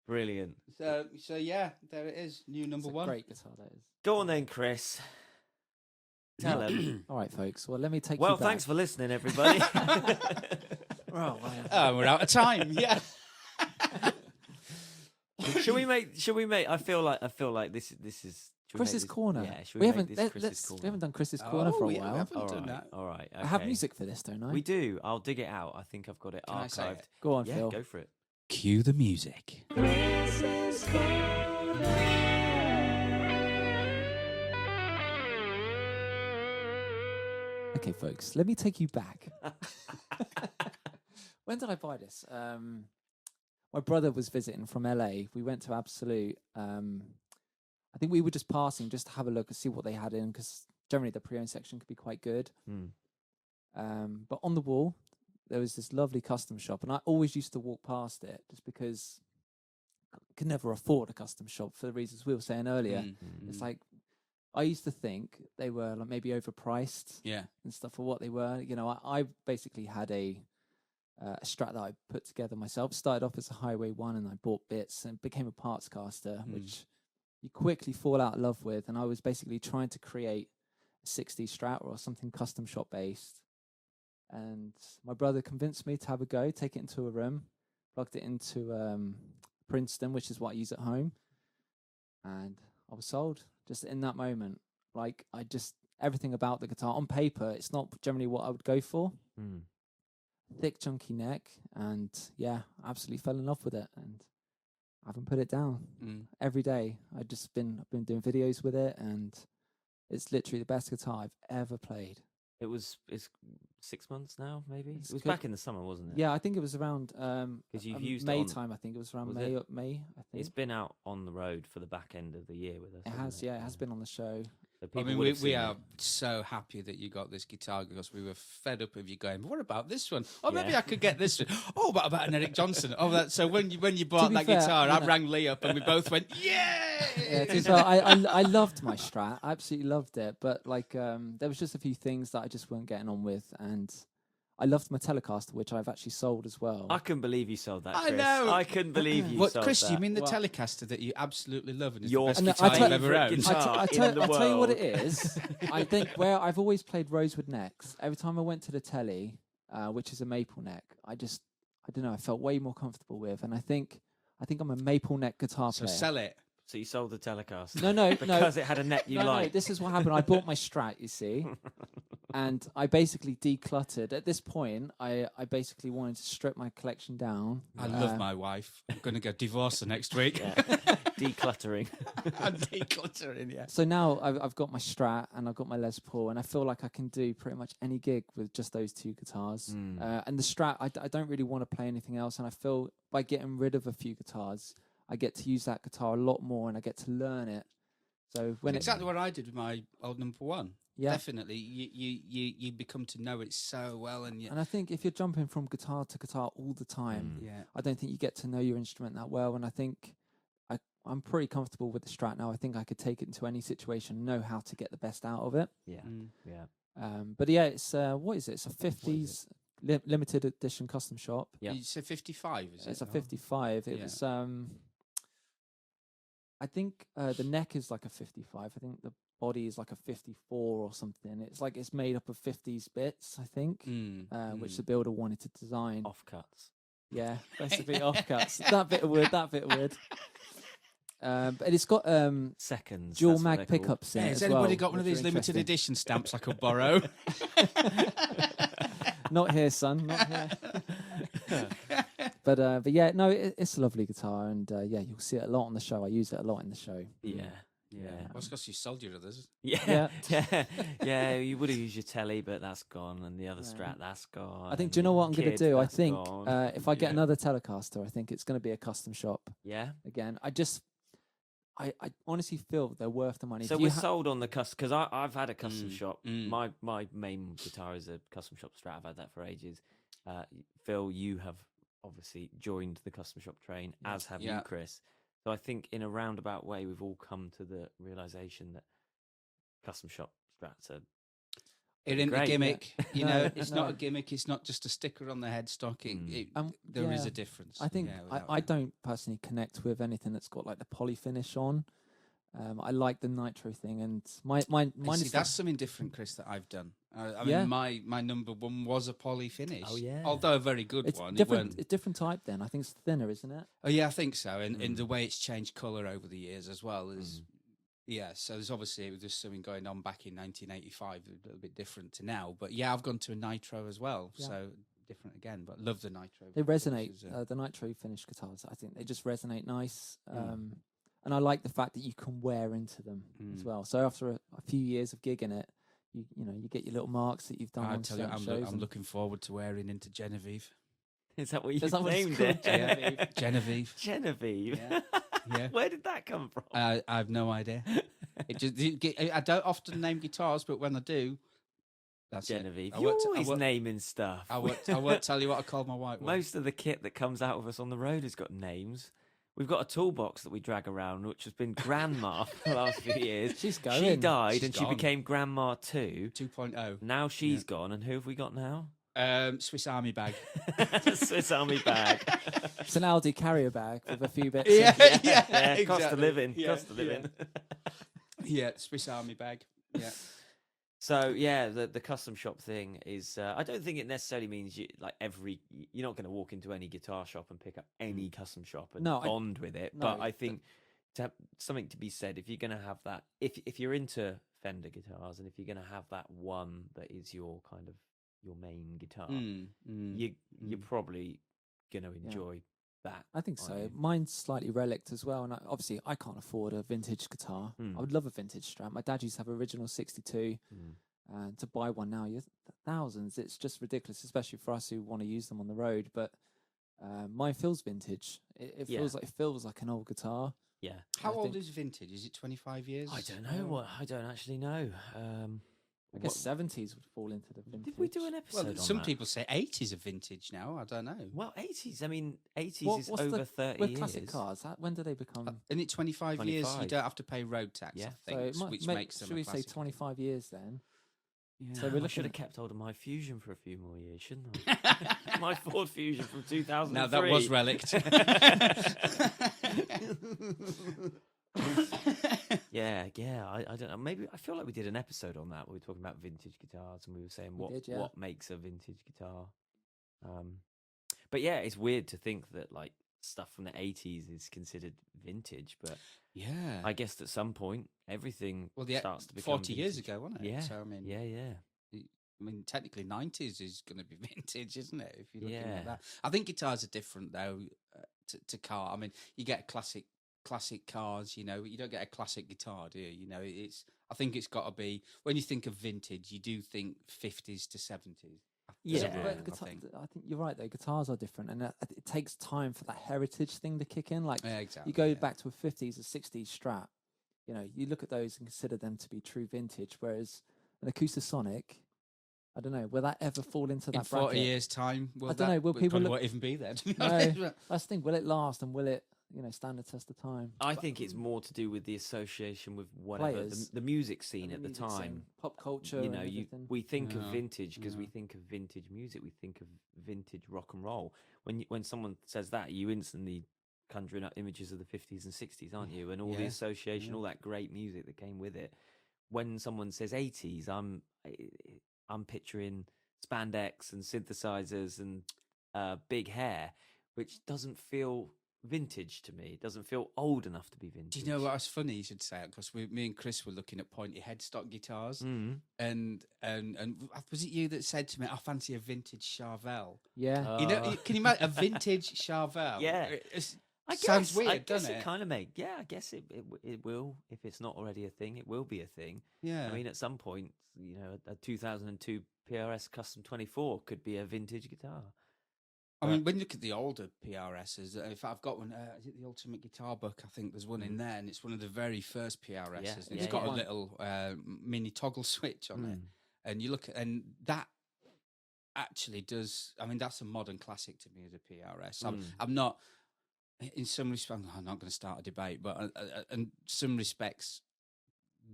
Brilliant. So there it is. New number one. Great guitar that is. Go on then, Chris. Tell him. All right, folks. Well, let me take. Well, you back. thanks for listening, everybody. We're out of time. Yeah. Should we make? I feel like this is Chris's corner. Yeah, we haven't done Chris's corner for a while. We haven't done that. All right. Okay. I have music for this, don't I? We do. I'll dig it out. I think I've got it Can I say archived. it? Go on, Yeah, Phil. go for it. Cue the music. Chris's corner. Okay, folks, let me take you back. When did I buy this? My brother was visiting from LA. We went to Absolute. I think we were just passing just to have a look and see what they had in, because generally the pre-owned section could be quite good. Mm. But on the wall, there was this lovely custom shop, and I always used to walk past it just because I could never afford a custom shop for the reasons we were saying earlier. It's like I used to think they were like maybe overpriced, and stuff for what they were. You know, I basically had a Strat that I put together myself. Started off as a Highway 1, and I bought bits and became a parts caster, which you quickly fall out of love with. And I was basically trying to create a 60 Strat or something custom shop based. And my brother convinced me to have a go, take it into a room, plugged it into Princeton, which is what I use at home, and I was sold just in that moment. Like, everything about the guitar on paper, it's not generally what I would go for. Thick, chunky neck, and absolutely fell in love with it, and I haven't put it down. Every day I've been doing videos with it, and it's literally the best guitar I've ever played. It's 6 months now, maybe. It was back in the summer, wasn't it? Yeah, I think it was around because you've used May it time. I think it was around Was it? May. I think It's been out on the road for the back end of the year with us. it has. Yeah, it has been on the show. So I people mean, would we have seen are it. so happy that you got this guitar because we were fed up of you going, what about this one? Oh, maybe I could get this one. Oh, what about an Eric Johnson? Oh, so when you bought be that fair, guitar, I know- rang Lee up and we both went, Yeah, yay! so I loved my Strat. I absolutely loved it. But like, there was just a few things that I just weren't getting on with, and I loved my Telecaster, which I've actually sold as well. I couldn't believe you sold that, I Chris. know. I couldn't believe you What, sold Chris, that. you mean the Well- Telecaster that you absolutely love and is Your the best No, guitar you've favourite ever owned? guitar. I in the tell you what it world. is. I think where I've always played rosewood necks. Every time I went to the telly, which is a maple neck, I don't know. I felt way more comfortable with, and I think I'm a maple neck guitar So player. sell it. So you sold the Telecaster? No, because it had a neck you no, liked. this is what happened. I bought my Strat, you see, and I basically decluttered. At this point, I basically wanted to strip my collection down. I love my wife. I'm going to go divorce her next week. Yeah. Decluttering. I'm decluttering, yeah. So now I've got my Strat and I've got my Les Paul, and I feel like I can do pretty much any gig with just those two guitars. And the Strat, I don't really want to play anything else, and I feel by getting rid of a few guitars, I get to use that guitar a lot more, and I get to learn it. So when Exactly what I did with my old number one. Yeah. Definitely, you become to know it so well, and and I think if you're jumping from guitar to guitar all the time, yeah. I don't think you get to know your instrument that well. And I think I'm pretty comfortable with the Strat now. I think I could take it into any situation, know how to get the best out of it. Yeah, yeah. But yeah, it's what is it? It's a 50s limited edition custom shop. Yep. You said 55, is it? It's a 55. It Yeah. was I think the neck is like a 55. I think the body is like a 54 or something. It's like it's made up of 50s bits, I think, which the builder wanted to design. Offcuts. Yeah, basically offcuts. That bit of wood, that bit of wood. But it's got Seconds. dual that's what mag they're called. pickups in Yeah, it has as anybody well, got one of which are these limited interesting. edition stamps I could borrow? Not here, son. Not here. But yeah, no, it's a lovely guitar, and yeah, you'll see it a lot on the show. I use it a lot in the show. Yeah. Yeah. Yeah. Well, it's because you sold your others. Yeah, yeah. You would have used your telly, but that's gone, and the other Strat, that's gone. I think. and Do you know what I'm going to Kid, do? I that's think gone. if I get Yeah. another Telecaster, I think it's going to be a custom shop Yeah. again. I honestly feel they're worth the money. So If you we're sold on the custom because I've had a custom shop. mm. My main guitar is a custom shop Strat. I've had that for ages. Phil, you have obviously joined the custom shop train, as have you, Yeah. Chris. So I think in a roundabout way, we've all come to the realization that custom shop Strats are It ain't a great. gimmick. You No, know, it's no. not a gimmick. It's not just a sticker on the headstock. There is yeah. a difference. I think Yeah, without I doubt. don't personally connect with anything that's got like the poly finish on. I like the nitro thing, and mine See, is that's something different, Chris, that I've done. I Yeah. mean, my number one was a poly finish. Oh, yeah. Although a very good it's one. different. It It's different type. Then I think it's thinner, isn't it? oh, yeah, I think so. And the way it's changed colour over the years as well is, yeah. So there's obviously just something going on back in 1985, a little bit different to now. But yeah, I've gone to a nitro as well. Yeah. So different again, but love the nitro. They resonate. This is, The nitro finish guitars, I think they just resonate nice. And I like the fact that you can wear into them as well. So after a few years of gigging it, you know you get your little marks that you've done I on tell you, certain shows. I'm looking forward to wearing into Genevieve. Is that what you Is that what it's named called? it? Genevieve. Genevieve. Genevieve. Yeah. Where did that come from? I have no idea. I don't often name guitars, but when I do, that's Genevieve, it. you're always naming stuff. I won't tell you what I call my white one. Most of the kit that comes out of us on the road has got names. We've got a toolbox that we drag around, which has been Grandma for the last few years. She's going. She died She's and gone. she became Grandma 2. 2.0. Now she's gone, and who have we got now? Swiss Army bag. Swiss Army bag. It's an Aldi carrier bag with a few bits. Yeah, Cost of exactly. living. Yeah, Cost of living. Yeah, Swiss Army bag. Yeah. So yeah, the custom shop thing is. I don't think it necessarily means you're not going to walk into any guitar shop and pick up any custom shop and bond with it. But I think to have something to be said, if you're going to have that, if you're into Fender guitars and if you're going to have that one that is your kind of your main guitar, you're probably going to enjoy that. I think so. Mine's slightly relict as well, and obviously I can't afford a vintage guitar. I would love a vintage Strat. My dad used to have original 62, and to buy one now, you're thousands. It's just ridiculous, especially for us who want to use them on the road. But mine feels vintage. It feels like an old guitar. Yeah. How old is vintage? Is it 25 years? I don't know. I don't actually know. I guess 70s would fall into the vintage. Did we do an episode on some that? people say 80s are vintage now. I don't know. Well, 80s. I mean, 80s is over 30 with years. classic cars, when do they become? Isn't it 25 years? You don't have to pay road tax, Yeah. I think, which makes them should we a say classic. 25 years then? Yeah. So we're I should looking have kept hold of my Fusion for a few more years, shouldn't I? My Ford Fusion from 2003. Now that was relict. Yeah. I don't know. Maybe I feel like we did an episode on that where we were talking about vintage guitars and we were saying what makes a vintage guitar. But yeah, it's weird to think that like stuff from the 80s is considered vintage, but yeah, I guess at some point everything starts to become 40 years vintage. ago, wasn't it? Yeah. So I mean, yeah. I mean, technically, 90s is going to be vintage, isn't it? If you're looking at that, I think guitars are different though to car. I mean, you get classic cars, you know. You don't get a classic guitar, do you? You know, I think it's got to be when you think of vintage, you do think 50s to 70s. Yeah, but I think you're right though. Guitars are different, and it takes time for that heritage thing to kick in. Like exactly, you go back to a 50s or 60s Strat, you know, you look at those and consider them to be true vintage. Whereas an Acoustasonic, I don't know, will that ever fall into that in 40 bracket? years' time? I don't know. Will people won't even be there? No, that's the thing. Will it last, and will it, stand the test of time? I think it's more to do with the association with whatever the music scene at the time, pop culture. You know, we think of Yeah. vintage because we think of vintage music. We think of vintage rock and roll. When someone says that, you instantly conjuring up images of the 50s and 60s, aren't you? And all the association, all that great music that came with it. When someone says 80s, I'm picturing spandex and synthesizers and big hair, which doesn't feel vintage to me. It doesn't feel old enough to be vintage. Do you know what's funny you should say it? Because me and Chris were looking at pointy headstock guitars, and was it you that said to me, "I fancy a vintage Charvel"? Yeah, You know, can you imagine a vintage Charvel? Yeah. Sounds weird, I guess doesn't it it? kind of make. Yeah, I guess it will. If it's not already a thing, it will be a thing. Yeah. I mean, at some point, a 2002 PRS Custom 24 could be a vintage guitar. I mean, when you look at the older PRSs, if I've got one, is it the Ultimate Guitar Book? I think there's one in there, and it's one of the very first PRSs. Yeah, and it's got a little mini toggle switch on it, and you look at, and that actually does. I mean, that's a modern classic to me as a PRS. I'm not, in some respects, I'm not going to start a debate, but in some respects,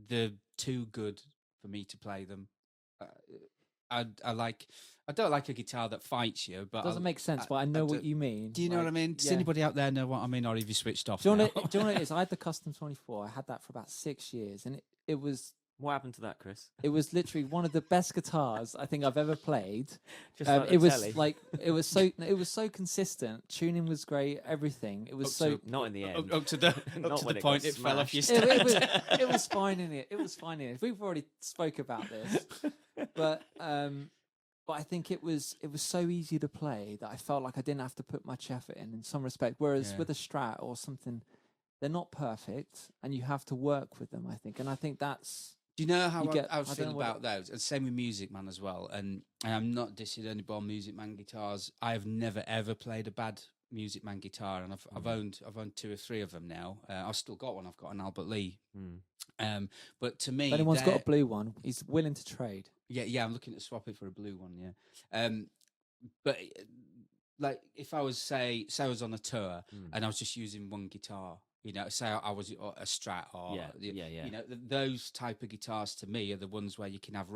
they're too good for me to play them. I don't like a guitar that fights you, but doesn't make sense. But I know what you mean. Do you know what I mean? Does anybody out there know what I mean, or have you switched off? Do you know what it is? I had the Custom 24. I had that for about 6 years, and it was. What happened to that, Chris? It was literally one of the best guitars I think I've ever played. Just like it the was telly. like it was so consistent. Tuning was great. Everything. It was not in the end. Up to the point it fell off your stand. it was fine in it. It was fine in it. We've already spoke about this, but I think it was so easy to play that I felt like I didn't have to put much effort in some respect. Whereas with a Strat or something, they're not perfect, and you have to work with them. I think, and I think that's. Do you know how I feel about those? And same with Music Man as well. And I'm not dissing any more Music Man guitars. I have never ever played a bad Music Man guitar, and I've owned 2 or 3 of them now. I've still got one. I've got an Albert Lee. But to me, If anyone's got a blue one, he's willing to trade. yeah, I'm looking to swap it for a blue one. Yeah, but like if I was say I was on a tour and I was just using one guitar, you know, say I was a Strat or you know, those type of guitars to me are the ones where you can have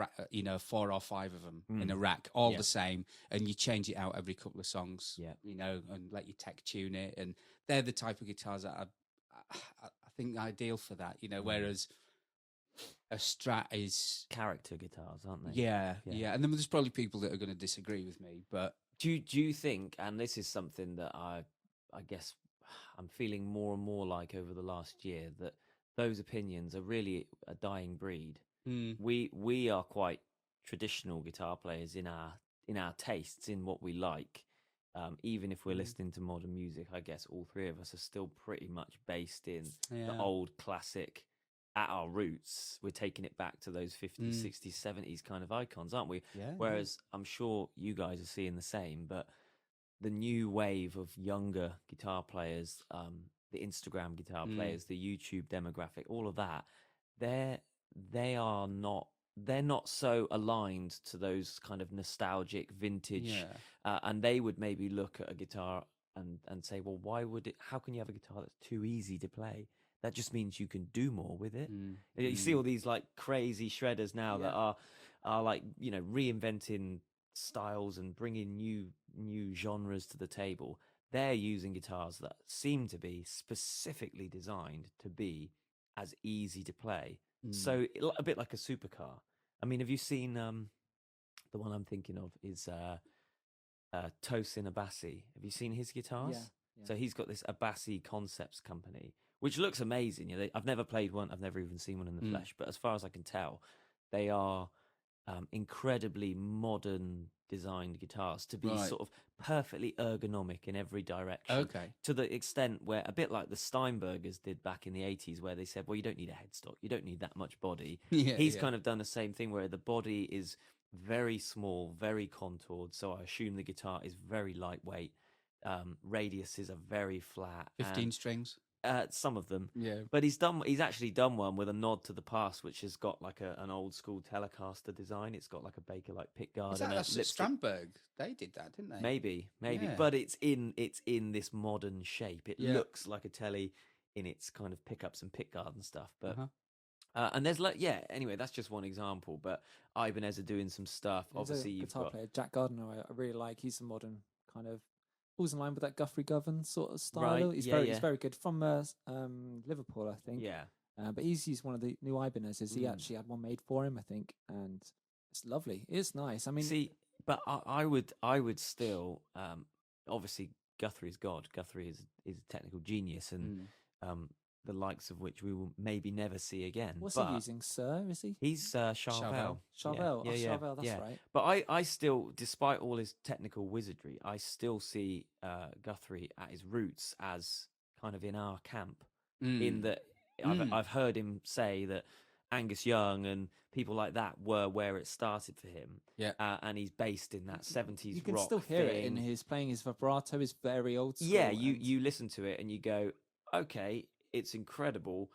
4 or 5 of them in a rack, all the same, and you change it out every couple of songs, you know, and let your tech tune it, and they're the type of guitars that I think ideal for that, you know, whereas a Strat is character guitars, aren't they? Yeah, and then there's probably people that are going to disagree with me, but do you think? And this is something that I guess I'm feeling more and more like over the last year, that those opinions are really a dying breed. We are quite traditional guitar players in our tastes, in what we like. Even if we're listening to modern music, I guess all 3 of us are still pretty much based in the old classic. At our roots, we're taking it back to those 50s, 60s, 70s kind of icons, aren't we? Yeah. Whereas I'm sure you guys are seeing the same, but the new wave of younger guitar players, the Instagram guitar players, the YouTube demographic, all of that, they're not so aligned to those kind of nostalgic vintage, and they would maybe look at a guitar and say, well, how can you have a guitar that's too easy to play? That just means you can do more with it. You see all these like crazy shredders now that are like, you know, reinventing styles and bringing new genres to the table. They're using guitars that seem to be specifically designed to be as easy to play. So a bit like a supercar. I mean, have you seen the one I'm thinking of is Tosin Abasi? Have you seen his guitars? Yeah. So he's got this Abasi Concepts company, which looks amazing. You know, I've never played one. I've never even seen one in the flesh. But as far as I can tell, they are incredibly modern designed guitars to be sort of perfectly ergonomic in every direction. Okay. To the extent where, a bit like the Steinbergers did back in the 80s, where they said, well, you don't need a headstock. You don't need that much body. He's kind of done the same thing, where the body is very small, very contoured. So I assume the guitar is very lightweight. Radiuses are very flat. 15 strings. Some of them, Yeah. but he's actually done one with a nod to the past, which has got like an old school Telecaster design. It's got like a Baker like pickguard. Is that and a Strandberg? They did that, didn't they? Maybe, Yeah. but it's in this modern shape. It looks like a Tele in its kind of pickups and pickguard and stuff. But and there's anyway, that's just one example. But Ibanez are doing some stuff. There's Obviously, a you've guitar got player, Jack Gardner. I really like. He's a modern kind of, falls in line with that Guthrie Govan sort of style. Right, He's yeah, he's very good, from Liverpool, I think. yeah. But he's used one of the new Ibanez's. He actually had one made for him, I think, and it's lovely. It's nice. I mean, see, but I would still obviously Guthrie's God. Guthrie is a technical genius, and the likes of which we will maybe never see again. what's but he using, sir? Is he He's Charvel. Charvel? Yeah, Charvel, that's right. But I still, despite all his technical wizardry, I still see Guthrie at his roots as kind of in our camp. In that, I've heard him say that Angus Young and people like that were where it started for him. Yeah. And he's based in that 70s You can rock still hear it thing. in his playing. His vibrato is very old school. Yeah, you listen to it and you go, okay, it's incredible,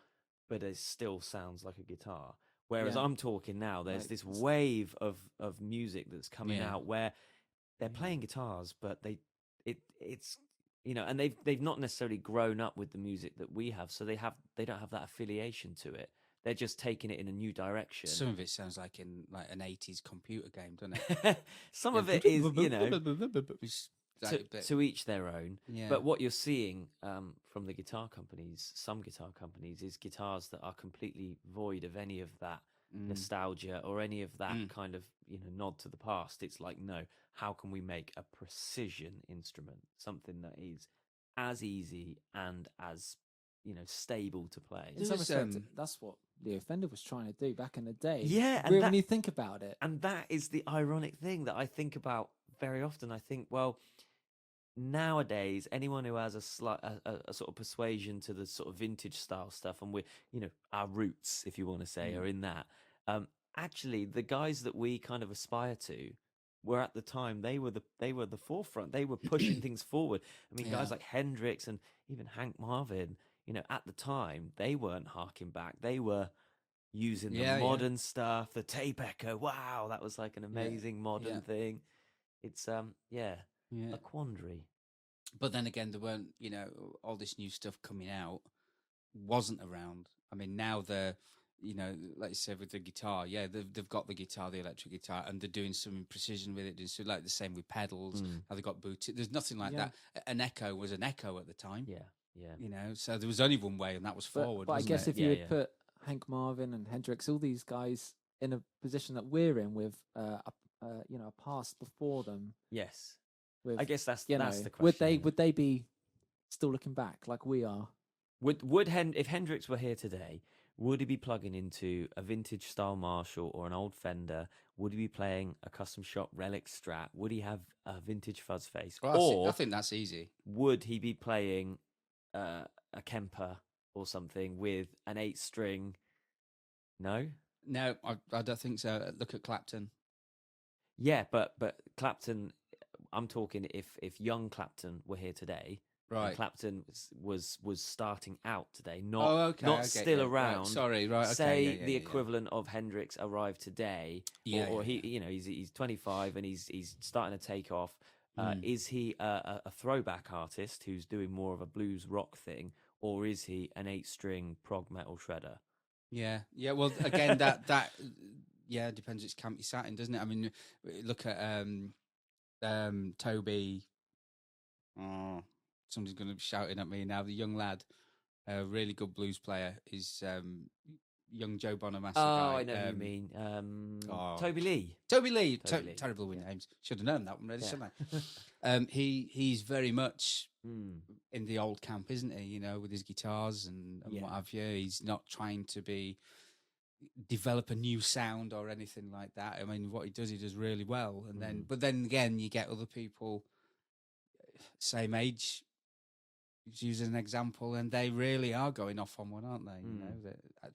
but it still sounds like a guitar. Whereas I'm talking now, there's this wave of music that's coming out where they're playing guitars, but it's you know, and they've not necessarily grown up with the music that we have, so they don't have that affiliation to it. They're just taking it in a new direction. Some of it sounds like in like an 80s computer game, doesn't it? Some of it is, you know, like to each their own. Yeah. But what you're seeing from the guitar companies, some guitar companies, is guitars that are completely void of any of that nostalgia or any of that kind of, you know, nod to the past. It's like, no, how can we make a precision instrument, something that is as easy and as, you know, stable to play? In some respect, that's what Leo Fender was trying to do back in the day. Yeah, and when you think about it. And that is the ironic thing that I think about very often. I think, well, nowadays, anyone who has a sort of persuasion to the sort of vintage style stuff, and we're, you know, our roots, if you want to say, are in that. Actually, the guys that we kind of aspire to, were at the time they were the forefront. They were pushing things forward. I mean, guys like Hendrix and even Hank Marvin, at the time they weren't harking back. They were using the modern stuff, the tape echo. Wow, that was like an amazing modern thing. It's a quandary. But then again, there weren't, all this new stuff coming out wasn't around. I mean, now they're, like you said with the guitar, they've got the guitar, the electric guitar, and they're doing some precision with it. So like the same with pedals. How they got booted. There's nothing like that. An echo was an echo at the time. Yeah. So there was only one way, and that was forward. But I guess it? if you had put Hank Marvin and Hendrix, all these guys in a position that we're in with, a past before them. Yes. With, I guess that's the question. Would they be still looking back like we are? If Hendrix were here today, would he be plugging into a vintage style Marshall or an old Fender? Would he be playing a custom shop Relic Strat? Would he have a vintage fuzz face? Well, I think that's easy. Would he be playing a Kemper or something with an 8-string? No, I don't think so. Look at Clapton. Yeah, but Clapton. I'm talking if young Clapton were here today. Right, Clapton was starting out today, not still around. Right. Sorry, right. Say the equivalent of Hendrix arrived today, or he, he's 25 and he's starting to take off. Is he a throwback artist who's doing more of a blues rock thing, or is he an 8-string prog metal shredder? Yeah. Well, again, that depends which camp you sat in, doesn't it? I mean, look at Toby. Oh, somebody's going to be shouting at me now. The young lad, a really good blues player, is young Joe Bonamassa. Oh, I know who you mean. Toby Lee. Terrible with names. Should have known that one, really, shouldn't I? He's very much in the old camp, isn't he? With his guitars and what have you. He's not trying to develop a new sound or anything like that. I mean, what he does really well. And but then again, you get other people same age, use as an example, and they really are going off on one, aren't they? I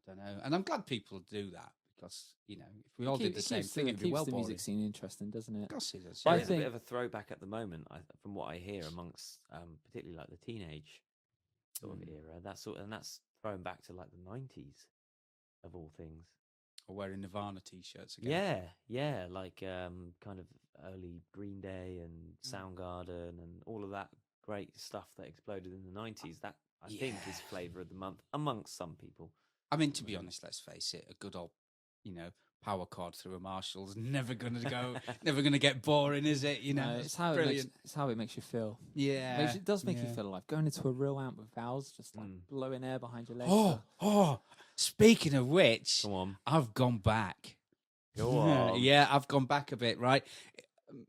don't know, and I'm glad people do that because if we all did the same thing, it'd be well boring. The music scene interesting, doesn't it? Of course it does. But I think it's a bit of a throwback at the moment, from what I hear amongst particularly like the teenage sort of era. That's throwing back to like the 90s of all things. Or wearing Nirvana t-shirts again. Yeah, like kind of early Green Day and Soundgarden and all of that great stuff that exploded in the 90s. That I think is flavour of the month amongst some people. I mean, to be honest, let's face it, a good old, power chord through a Marshall's never going to get boring, is it? It's how it makes you feel. Yeah, it does make you feel alive. Going into a real amp with valves, just like blowing air behind your legs. Oh! Speaking of which, go on. I've gone back. Go on. Yeah, I've gone back a bit, right?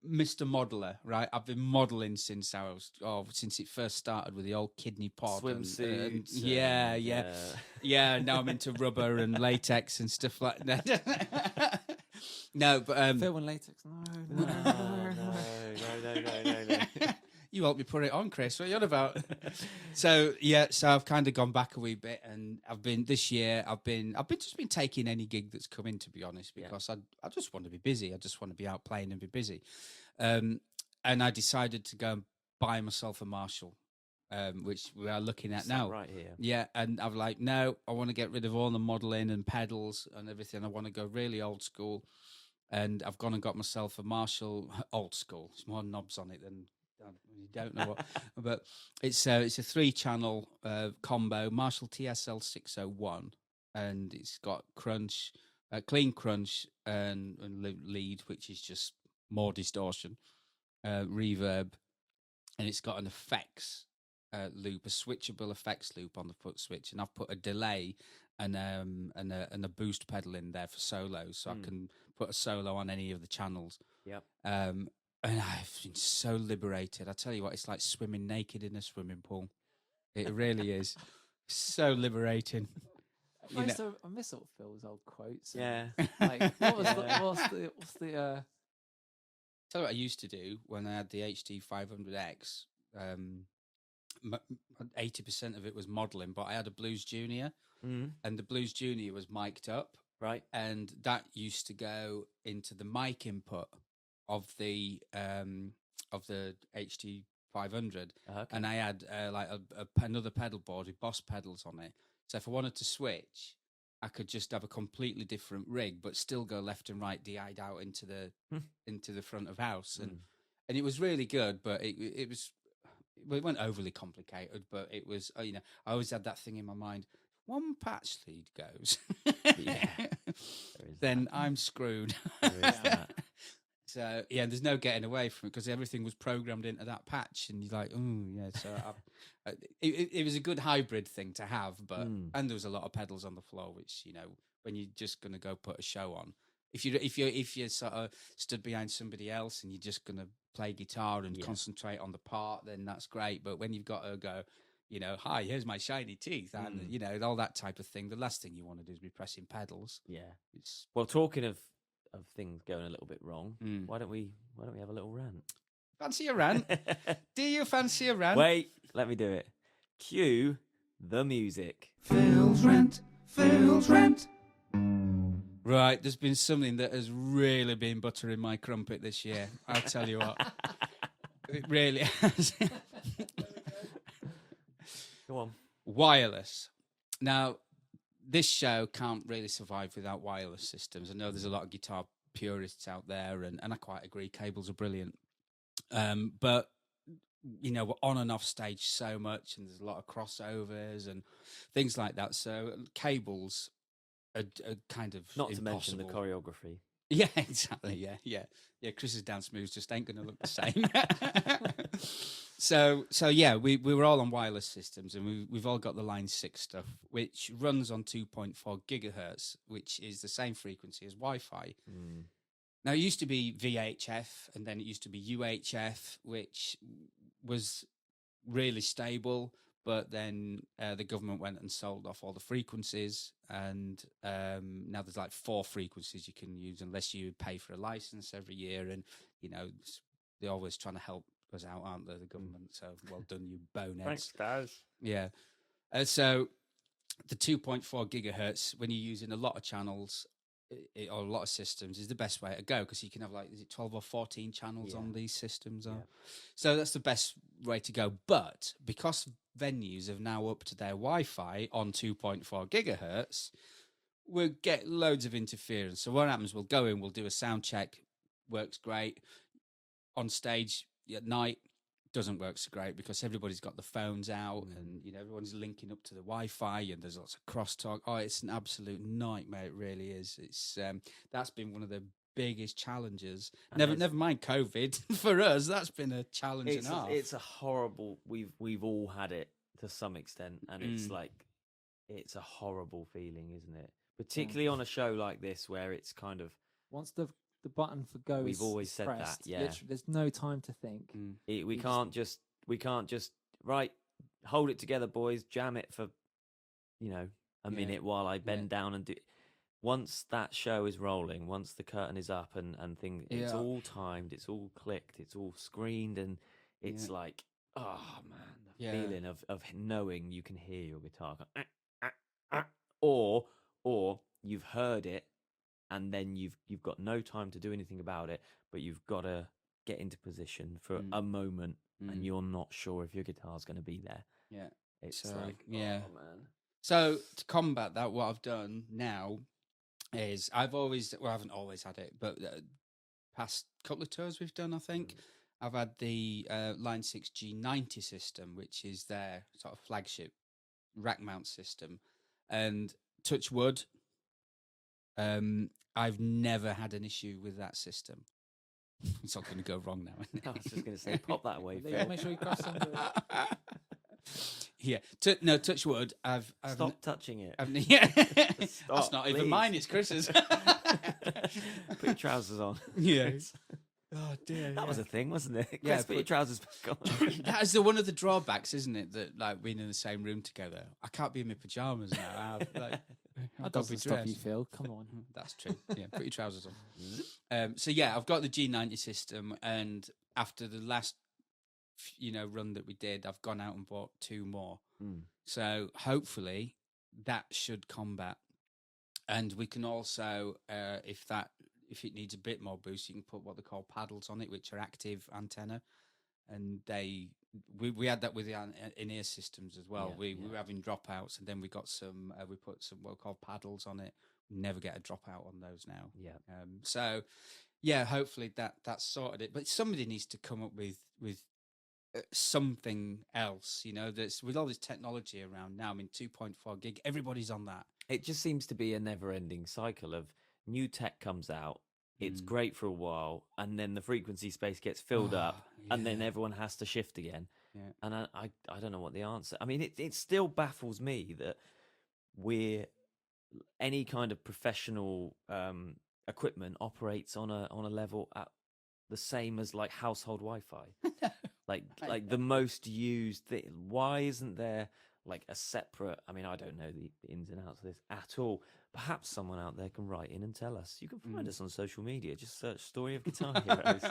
Mr. Modeler, right? I've been modelling since since it first started with the old kidney pod. Swimsuits. Yeah, now I'm into rubber and latex and stuff like that. No, but... Phil and latex, no. You helped me put it on, Chris. What are you on about? So I've kind of gone back a wee bit, and I've been taking any gig that's come in, to be honest, because I just want to be busy. I just want to be out playing and be busy. And I decided to go and buy myself a Marshall, which we are looking at now. Right here. Yeah, and I'm like, no, I want to get rid of all the modelling and pedals and everything. I want to go really old school, and I've gone and got myself a Marshall old school. There's more knobs on it than. You don't know what, but it's a 3-channel combo Marshall TSL 601, and it's got crunch, clean crunch, and lead, which is just more distortion, reverb, and it's got an effects loop, a switchable effects loop on the foot switch, and I've put a delay and a boost pedal in there for solos, so I can put a solo on any of the channels. Yep. And I've been so liberated. I tell you what, it's like swimming naked in a swimming pool. It really is. So liberating. I miss sort of Phil's old quotes. Yeah. Like, what's the Tell you what I used to do when I had the HD 500X. 80% of it was modelling, but I had a Blues Junior, and the Blues Junior was mic'd up. Right. And that used to go into the mic input of the HT 500, Okay. and I had like another pedal board with Boss pedals on it. So if I wanted to switch, I could just have a completely different rig, but still go left and right, DI'd out into the front of house, and it was really good. But it was. Well, it wasn't overly complicated, but it was, I always had that thing in my mind. One patch lead goes, then I'm screwed. So, there's no getting away from it because everything was programmed into that patch. And you're like, oh, yeah. So it was a good hybrid thing to have. And there was a lot of pedals on the floor, which, when you're just going to go put a show on, if you're sort of stood behind somebody else and you're just going to play guitar and concentrate on the part, then that's great. But when you've got to go, hi, here's my shiny teeth, and all that type of thing, the last thing you want to do is be pressing pedals. Well, talking of things going a little bit wrong, why don't we have a little rant? Fancy a rant? Do you fancy a rant? Wait, let me do it. Cue the music. Phil's rant. Right, there's been something that has really been buttering my crumpet this year. I'll tell you what. It really has. Go on. Wireless. Now, this show can't really survive without wireless systems. I know there's a lot of guitar purists out there, and I quite agree, cables are brilliant. But, we're on and off stage so much, and there's a lot of crossovers and things like that. So cables are kind of not impossible. To mention the choreography. Yeah, exactly. Yeah. Chris's dance moves just ain't going to look the same. So yeah, we were all on wireless systems, and we've all got the Line 6 stuff, which runs on 2.4 gigahertz, which is the same frequency as Wi-Fi. Now, it used to be VHF, and then it used to be UHF, which was really stable. But then the government went and sold off all the frequencies, and now there's like 4 frequencies you can use unless you pay for a license every year. And, they're always trying to help us out, aren't they, the government? So well done, you boneheads. Thanks, guys. Yeah. So the 2.4 gigahertz, when you're using a lot of channels or a lot of systems, is the best way to go, because you can have 12 or 14 channels on these systems. So that's the best way to go. But because venues have now upped their Wi-Fi on 2.4 gigahertz, we'll get loads of interference. So what happens, we'll go in, we'll do a sound check, works great. On stage at night, doesn't work so great because everybody's got the phones out and everyone's linking up to the Wi-Fi, and there's lots of crosstalk. Oh, it's an absolute nightmare. It really is. It's that's been one of the biggest challenges. Never mind COVID. For us, that's been a challenge and a half. It's a horrible. We've all had it to some extent, and it's a horrible feeling, isn't it? Particularly on a show like this where it's kind of once the button for go we've is always said pressed, that. Yeah, literally, there's no time to think. We can't just right. Hold it together, boys. Jam it for a minute while I bend down and do. Once that show is rolling, once the curtain is up and things, it's all timed, it's all clicked, it's all screened, and it's like, oh man, the feeling of knowing you can hear your guitar, or you've heard it. And then you've got no time to do anything about it, but you've got to get into position for a moment, and you're not sure if your guitar's going to be there. Yeah, it's oh man. So to combat that, what I've done now is I haven't always had it, but past couple of tours we've done, I think I've had the Line 6 G90 system, which is their sort of flagship rack mount system, and touch wood. I've never had an issue with that system. It's not going to go wrong now. I was just going to say, pop that away. Make sure you cross under. Yeah, touch wood. I've Stop touching it. Stop, that's not even mine. It's Chris's. Put your trousers on. Yeah. Oh dear. That was a thing, wasn't it? Yeah, Chris, put your trousers back on. That is one of the drawbacks, isn't it? That like being in the same room together. I can't be in my pajamas now. That doesn't stop you, Phil. Come on. That's true. Yeah, put your trousers on. So yeah, I've got the G90 system, and after the last run that we did, I've gone out and bought 2 more. So hopefully that should combat, and we can also if if it needs a bit more boost, you can put what they call paddles on it, which are active antenna, and we had that with the in-ear systems as well. We were having dropouts, and then we got some. We put some what we call paddles on it. We never get a dropout on those now. Yeah. So yeah, hopefully that's sorted it. But somebody needs to come up with something else. That's with all this technology around now. I mean, 2.4 gig. Everybody's on that. It just seems to be a never-ending cycle of new tech comes out. It's great for a while, and then the frequency space gets filled up, and then everyone has to shift again. Yeah. And I don't know what the answer. I mean, it still baffles me that any kind of professional equipment operates on a level at the same as like household Wi-Fi, like the most used thing. Why isn't there like a separate? I mean, I don't know the ins and outs of this at all. Perhaps someone out there can write in and tell us. You can find us on social media. Just search Story of Guitar Heroes.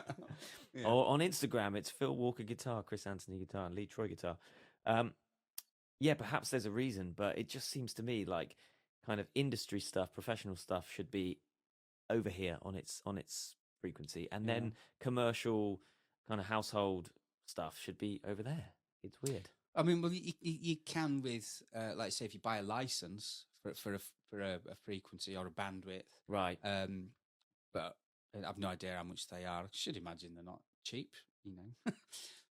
Or on Instagram, it's Phil Walker Guitar, Chris Anthony Guitar, and Lee Troy Guitar. Yeah, perhaps there's a reason, but it just seems to me like kind of industry stuff, professional stuff should be over here on its frequency, and then commercial kind of household stuff should be over there. It's weird. I mean, well, you can with like say if you buy a license for a frequency or a bandwidth, right? But I have no idea how much they are. I should imagine they're not cheap,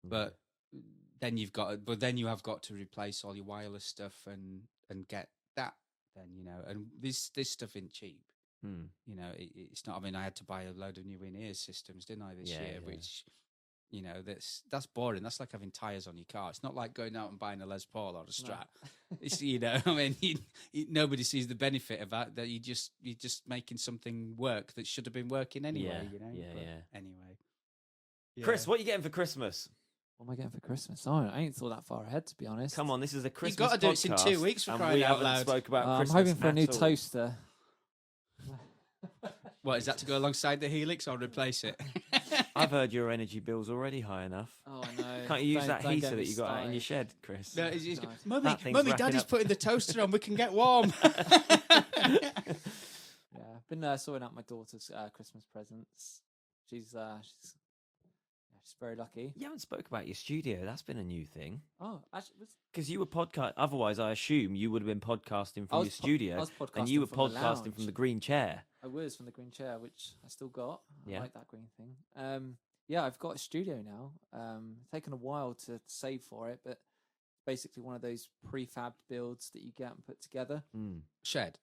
but then you have got to replace all your wireless stuff and get that. Then and this stuff isn't cheap. It's not. I mean, I had to buy a load of new in-ear systems, didn't I, this year? Which that's boring. That's like having tires on your car. It's not like going out and buying a Les Paul or a Strat. No. It's I mean, nobody sees the benefit of that. That you're just making something work that should have been working anyway. Anyway, Chris, what are you getting for Christmas? What am I getting for Christmas? Oh, I ain't thought that far ahead, to be honest. Come on, this is a Christmas. You've got to do this in 2 weeks for crying out loud. Spoke about I'm Christmas hoping for a new toaster. What is that to go alongside the Helix or replace it? I've heard your energy bill's already high enough. Oh, I know. Can't you use that heater that you got out in your shed, Chris? No, Mummy, Daddy's putting the toaster on. We can get warm. Yeah, I've been sorting out my daughter's Christmas presents. She's very lucky. You haven't spoke about your studio. That's been a new thing. Oh, actually, because you were podcast. Otherwise, I assume you would have been podcasting from your studio, and you were podcasting from the green chair. I was from the green chair, which I still got. I like that green thing. Yeah, I've got a studio now. It's taken a while to save for it, but basically one of those prefab builds that you get and put together. Shed,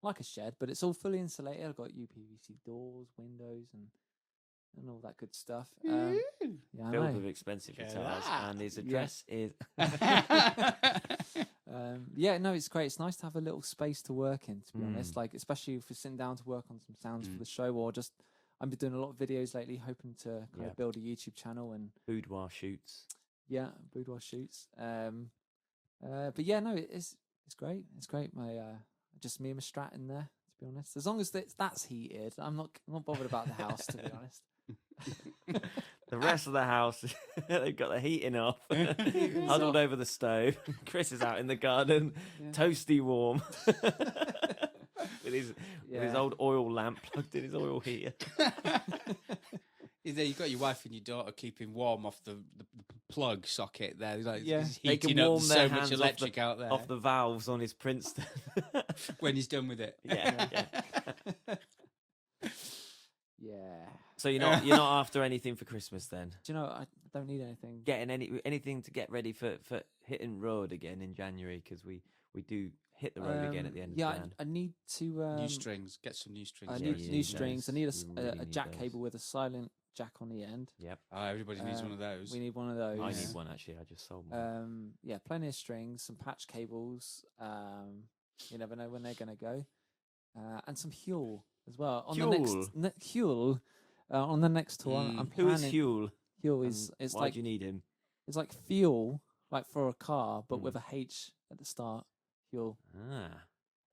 like a shed, but it's all fully insulated. I've got UPVC doors, windows, and all that good stuff. Filled with expensive guitars, and his address is. No, it's great. It's nice to have a little space to work in. To be honest, like especially if we're sitting down to work on some sounds for the show, or just I've been doing a lot of videos lately, hoping to kind of build a YouTube channel and boudoir shoots. Yeah, boudoir shoots. But yeah, no, it's great. It's great. My just me and my Strat in there. To be honest, as long as that's heated, I'm not bothered about the house. To be honest. The rest of the house, they've got the heating off, huddled over the stove. Chris is out in the garden, toasty warm, with his old oil lamp plugged in his oil heater. You've got your wife and your daughter keeping warm off the plug socket there. Like, they can warm their hands much electric out there off the valves on his Princeton when he's done with it. Yeah. So you're not after anything for Christmas then? Do you know I don't need anything. Getting anything to get ready for hitting road again in January, because we do hit the road again at the end of Jan. I need to new strings. Get some new strings. I need new strings. I need a jack cable with a silent jack on the end. Yep. Everybody needs one of those. We need one of those. I need one actually. I just sold one. Plenty of strings, some patch cables. You never know when they're going to go, and some Huel as well. On Huel. On the next tour, I'm planning. Who is Huel? Huel is why like do you need him? It's like fuel, like for a car, but with a H at the start. Huel.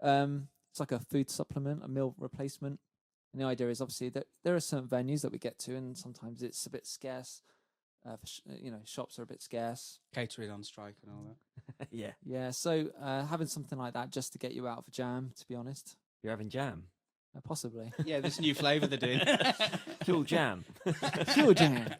It's like a food supplement, a meal replacement. And the idea is obviously that there are certain venues that we get to, and sometimes it's a bit scarce. Shops are a bit scarce. Catering on strike and all that. Yeah. So having something like that just to get you out of a jam, to be honest. You're having jam. Possibly. Yeah, this new flavour they're doing. Cool jam. Pure jam.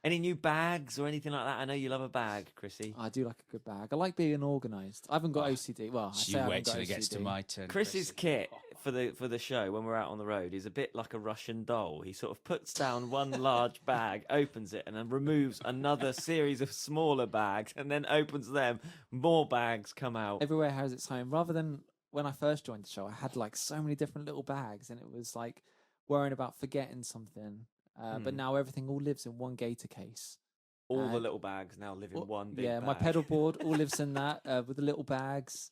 Any new bags or anything like that? I know you love a bag, Chrissy. I do like a good bag. I like being organised. I haven't got OCD. Well, I say I You haven't wait got till OCD. it gets to my turn. Chris's Chrissy. kit for the show when we're out on the road is a bit like a Russian doll. He sort of puts down one large bag, opens it, and then removes another series of smaller bags, and then opens them. More bags come out. Everywhere has its home. Rather than when I first joined the show, I had like so many different little bags, and it was like worrying about forgetting something. But now everything all lives in one gator case. All the little bags now live in one big bag. My pedal board all lives in that with the little bags.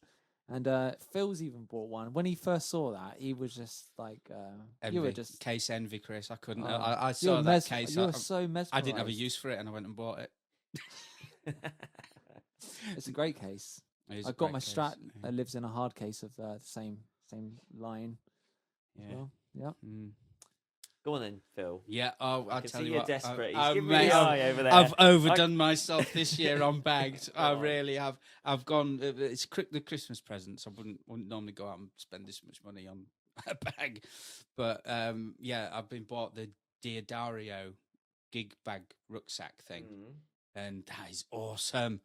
And Phil's even bought one. When he first saw that, he was just like, "You were just case envy, Chris. I couldn't. Oh, I saw that case. You were so mesmerized. I didn't have a use for it, and I went and bought it. It's a great case. I've got my Strat. Lives in a hard case of the same line. Yeah. Well. Yeah. Mm. Go on then, Phil. Yeah. Oh, I I'll can tell see you you're what. desperate. I, He's giving me the eye over there. I've overdone myself this year on bags. I really have. I've gone. It's the Christmas presents. I wouldn't normally go out and spend this much money on a bag, but yeah, I've been bought the Diodario gig bag rucksack thing, and that is awesome.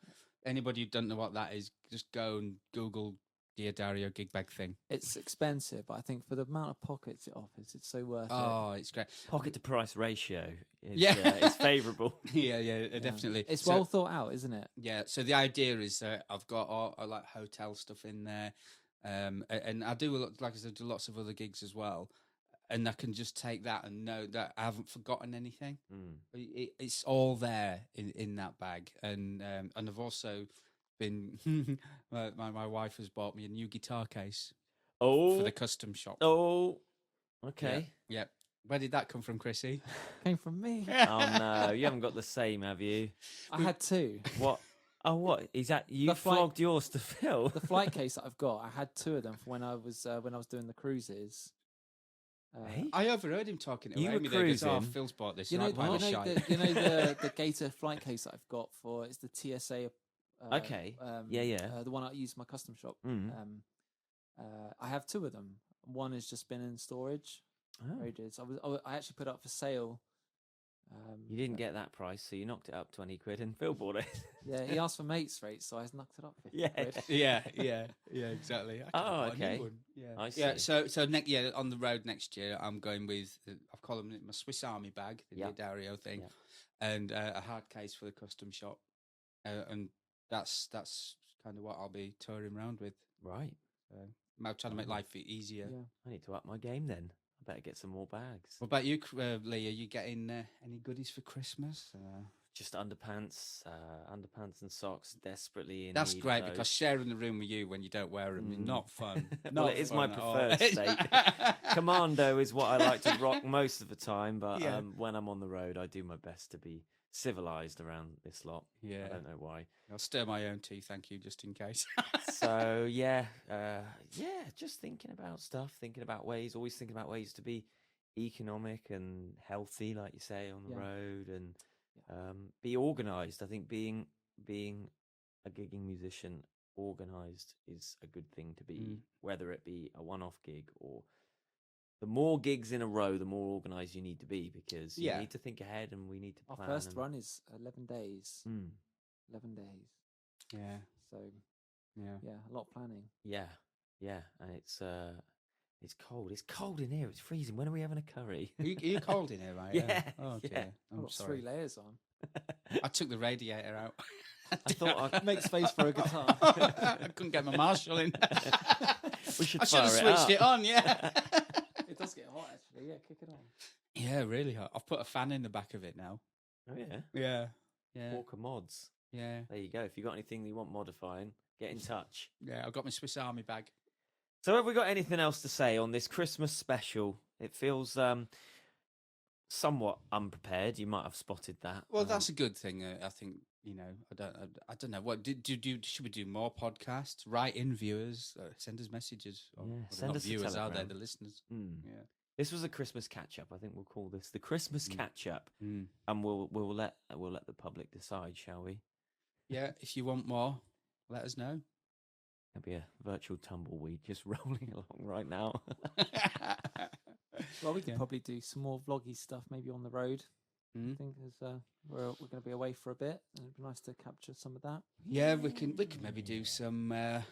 Anybody who doesn't know what that is, just go and Google Diodario gig bag thing. It's expensive, but I think for the amount of pockets it offers, it's so worth it. Oh, it's great. Pocket to price ratio is, Yeah. it's favourable. Yeah, definitely. It's So- well thought out, isn't it? Yeah, so the idea is that I've got all like hotel stuff in there, and I do like I said, do lots of other gigs as well, and I can just take that and know that I haven't forgotten anything. It's all there in that bag, and I've also been my wife has bought me a new guitar case for the custom shop. Oh, okay. Yeah. Where did that come from, Chrissy? Came from me. Oh no, you haven't got the same, have you? I had two. What? Oh, what is that? You The flight- flogged yours to Phil. The flight case that I've got, I had two of them for when I was doing the cruises. Hey? I overheard him talking to You were Amy there. He goes, cruising. Phil's bought this. You know, right by the shite." the Gator flight case that I've got for it's the TSA. Okay. Yeah. The one I use in my custom shop. Mm. I have two of them. One has just been in storage. Oh. Ages. I actually put it up for sale. You didn't get that price, so you knocked it up 20 quid, and Phil bought it. Yeah, he asked for mates rates, so I knocked it up 50 Yeah. quid. yeah, exactly. I can't Oh, buy a new okay. one. Yeah, I yeah. see. So on the road next year, I'm going with I've called them my Swiss Army bag, the Dario thing, and a hard case for the custom shop, and that's kind of what I'll be touring around with. Right. I'm trying to make life easier. Yeah. I need to up my game then. I better get some more bags. What about you, Lee? Are you getting any goodies for Christmas? Just underpants and socks. Desperately in That's need of great those. because sharing the room with you when you don't wear them is not fun. Well, Not it is my fun at all. preferred state. Commando is what I like to rock most of the time, but Yeah. when I'm on the road, I do my best to be civilized around this lot. Yeah. I don't know why. I'll stir my own tea, thank you, just in case. So just thinking about ways, always thinking about ways to be economic and healthy, like you say, on the road, and be organized. I think being a gigging musician, organized is a good thing to be, whether it be a one-off gig or the more gigs in a row, the more organized you need to be, because you need to think ahead, and we need to plan. Our first run is 11 days. 11 days. Yeah. So Yeah. a lot of planning. Yeah, and it's cold. It's cold in here. It's freezing. When are we having a curry? Are you cold in here, right? Yeah, Oh, yeah. dear. I've I'm got sorry. 3 layers on. I took the radiator out. I thought I'd Make space for a guitar. I couldn't get my Marshall in. we should I should have fire switched up. it on, yeah. It does get hot, actually. Yeah, kick it on. Yeah, really hot. I've put a fan in the back of it now. Oh yeah, Yeah. Yeah. Walker mods. Yeah. There you go. If you got anything that you want modifying, get in touch. Yeah. I've got my Swiss Army bag. So have we got anything else to say on this Christmas special? It feels somewhat unprepared. You might have spotted that. Well, that's a good thing. I think, I don't know. What should we do more podcasts? Write in viewers, send us messages. Or, Yeah, well, send not us a viewers out there, telegram. the listeners. Yeah. This was a Christmas catch up. I think we'll call this the Christmas catch up, Mm. and we'll let the public decide, shall we? Yeah. If you want more, let us know. There'll be a virtual tumbleweed just rolling along right now. Well, we could probably do some more vloggy stuff, maybe on the road. I think as we're going to be away for a bit, and it'd be nice to capture some of that. Yeah, we can maybe do some. At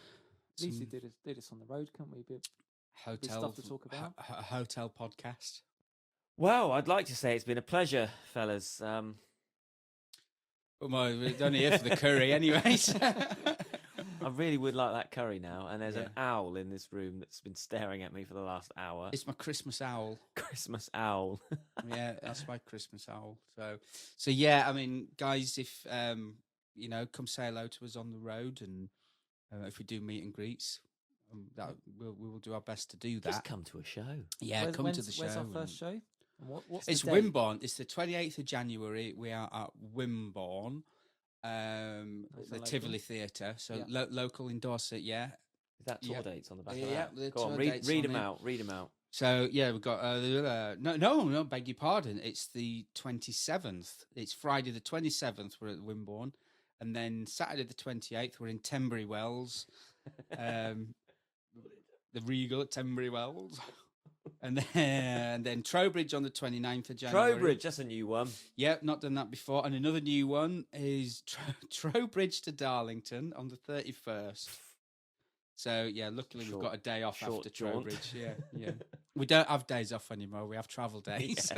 least we did this on the road, can't we? Be hotel stuff to talk about. Hotel podcast. Well, I'd like to say it's been a pleasure, fellas. Well, we're only here for the curry, anyways. I really would like that curry now. And there's an owl in this room that's been staring at me for the last hour. It's my Christmas owl. Christmas owl. Yeah, that's my Christmas owl. So yeah, I mean, guys, if come say hello to us on the road, and if we do meet and greets, that we will do our best to do that. Just come to a show. Yeah, come to the show. Where's our first show? What's it's the date? Wimborne. It's the 28th of January. We are at Wimborne. The Tivoli Theatre, so local in Dorset, Is that tour dates on the back of Yeah, that? Go on, read them out. Read them out. So yeah, we've got no, beg your pardon. It's the 27th. It's Friday the 27th. We're at Wimborne, and then Saturday the 28th we're in Tenbury Wells, the Regal at Tenbury Wells. And then Trowbridge on the 29th of January. Trowbridge, that's a new one. Yep, not done that before. And another new one is Trowbridge to Darlington on the 31st. So, yeah, luckily we've got a day off after Trowbridge. Yeah. We don't have days off anymore. We have travel days.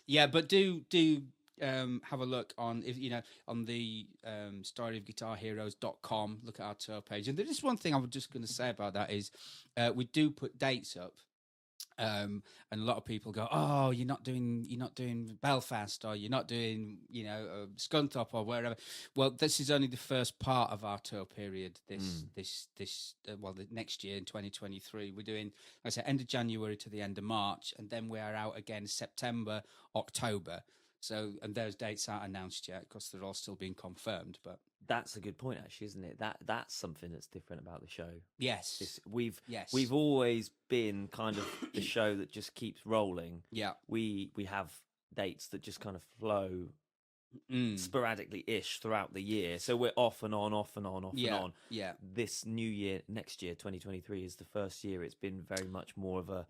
Yeah, but do have a look on the storyofguitarheroes.com. Look at our tour page. And there is one thing I was just going to say about that is we do put dates up. And a lot of people go, "Oh, you're not doing Belfast, or you're not doing, Scunthorpe or wherever." Well, this is only the first part of our tour period. The next year in 2023, we're doing, like I say, end of January to the end of March, and then we are out again September, October. So, and those dates aren't announced yet because they're all still being confirmed. But that's a good point, actually, isn't it? That's something that's different about the show. Yes, we've always been kind of the show that just keeps rolling. Yeah, we have dates that just kind of flow sporadically-ish throughout the year. So we're off and on, and on. Yeah. This new year, next year, 2023, is the first year it's been very much more of a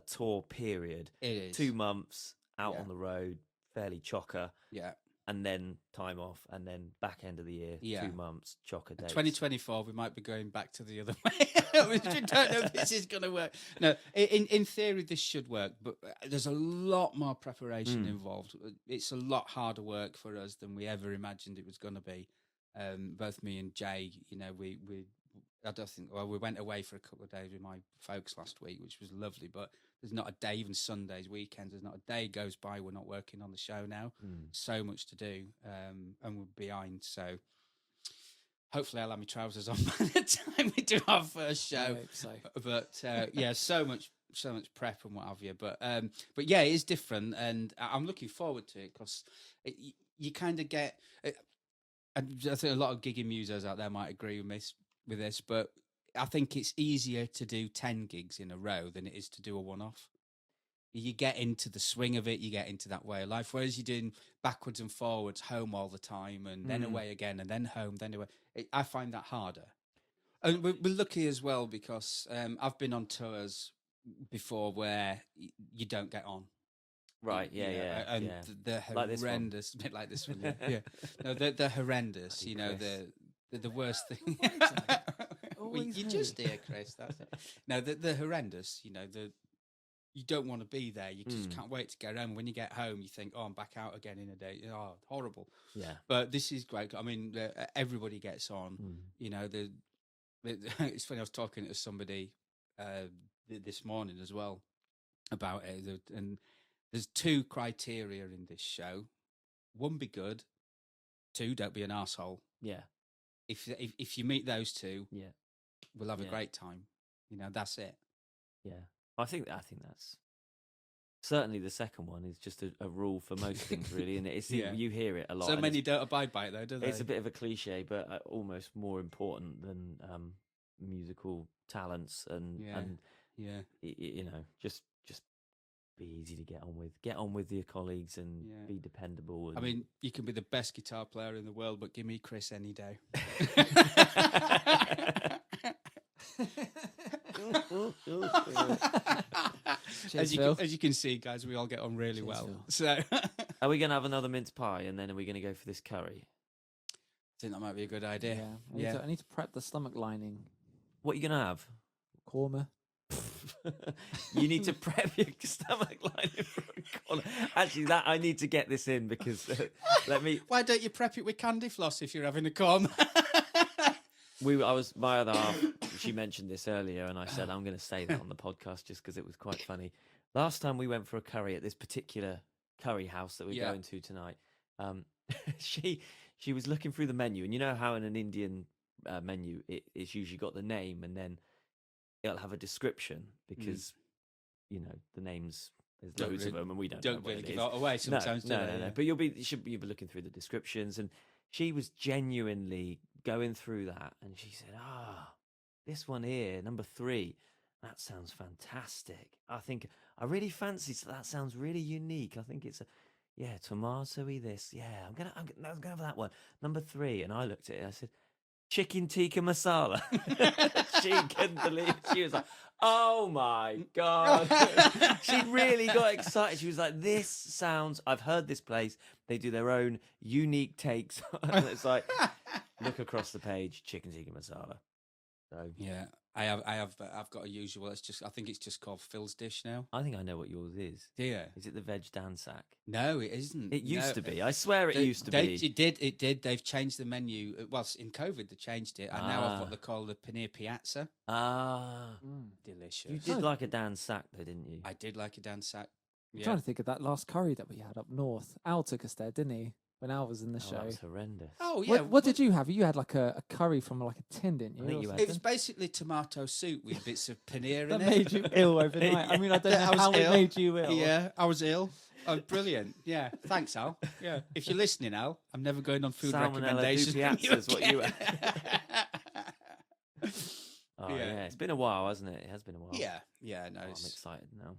tour period. It is 2 months out on the road. Fairly chocker, and then time off, and then back end of the year, 2 months chocker days. 2024, we might be going back to the other way. We don't know if this is going to work. No, in theory, this should work, but there's a lot more preparation involved. It's a lot harder work for us than we ever imagined it was going to be. Both me and Jay, we went away for a couple of days with my folks last week, which was lovely, but there's not a day, even Sundays, weekends, there's not a day goes by we're not working on the show now. So much to do, and we're behind. So hopefully I'll have my trousers on by the time we do our first show. I hope so. But so much prep and what have you. But yeah, it is different, and I'm looking forward to it because you kind of get. I think a lot of gigging musos out there might agree with this, but I think it's easier to do 10 gigs in a row than it is to do a one-off. You get into the swing of it, you get into that way of life, whereas you're doing backwards and forwards, home all the time, and then away again, and then home, then away. I find that harder. And we're lucky as well because I've been on tours before where you don't get on. Right, and they're horrendous, a bit like this one. Yeah. No, they're horrendous. The worst thing. You just hear, Chris. That's it. No, they're horrendous. You don't want to be there. You just can't wait to get home. When you get home, you think, "Oh, I'm back out again in a day." Oh, horrible. Yeah. But this is great. I mean, everybody gets on. It's funny. I was talking to somebody this morning as well about it, and there's 2 criteria in this show. 1, be good. 2, don't be an arsehole. Yeah. If you meet those 2, we'll have a great time. That's it. Yeah, I think that's certainly the second one is just a rule for most things, really, and it's you hear it a lot. So many don't abide by it, though, do they? It's a bit of a cliche, but almost more important than musical talents and just be easy to get on with. Get on with your colleagues and Yeah. be dependable. And... I mean, you can be the best guitar player in the world, but give me Chris any day. Cheers, as you can see, guys, we all get on really Cheers, well. Phil. So are we going to have another mince pie, and then are we going to go for this curry? I think that might be a good idea. Yeah. I need to prep the stomach lining. What are you going to have? Korma. You need to prep your stomach lining for a corner. Actually, that I need to get this in because let me. Why don't you prep it with candy floss if you're having a corn? My other half. She mentioned this earlier, and I said I'm going to say that on the podcast just because it was quite funny. Last time we went for a curry at this particular curry house that we're going to tonight, she was looking through the menu, and you know how in an Indian menu it's usually got the name and then it'll have a description because you know the names. There's loads of them, and we don't really give it away sometimes. No. But you should be looking through the descriptions, and she was genuinely going through that, and she said, this one here, number 3, that sounds fantastic. I really fancy that. Sounds really unique. I think it's tomatoey this. Yeah, I'm gonna have that one, number 3. And I looked at it, and I said, chicken tikka masala. She couldn't believe it. She was like, oh my God. She really got excited. She was like, this sounds, I've heard this place. They do their own unique takes. And it's like, look across the page, chicken tikka masala. So yeah, I've got a usual. I think it's just called Phil's dish now. I think I know what yours is. Yeah. Is it the veg dansak? No, it isn't. It used to be. I swear it used to be. It did. They've changed the menu. Well, in COVID they changed it, and now I've what they call the paneer piazza. Delicious. You did like a dansak though, didn't you? I did like a dansak. I'm trying to think of that last curry that we had up north. Al took us there, didn't he? When Al was in the show. That was horrendous. Oh yeah. What did you have? You had like a curry from like a tin, didn't you? I think you had It was basically tomato soup with bits of paneer in that it. made you ill overnight. I mean, I don't know how it made you ill. Yeah, I was ill. Oh, brilliant. Yeah, thanks, Al. Yeah, if you're listening, Al, I'm never going on food recommendations. Salmonella is what you yeah, it's been a while, hasn't it? It has been a while. Yeah. No, I'm excited now.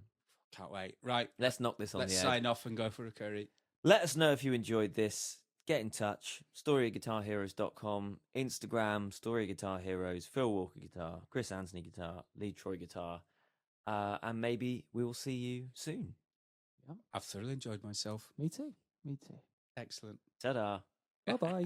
Can't wait. Right, let's knock this on the head. Let's sign off and go for a curry. Let us know if you enjoyed this. Get in touch. StoryOfGuitarHeroes.com, Instagram, Story of Guitar Heroes, Phil Walker Guitar, Chris Anthony Guitar, Lee Troy Guitar. And maybe we will see you soon. Yeah. I've thoroughly enjoyed myself. Me too. Excellent. Ta-da. Bye-bye.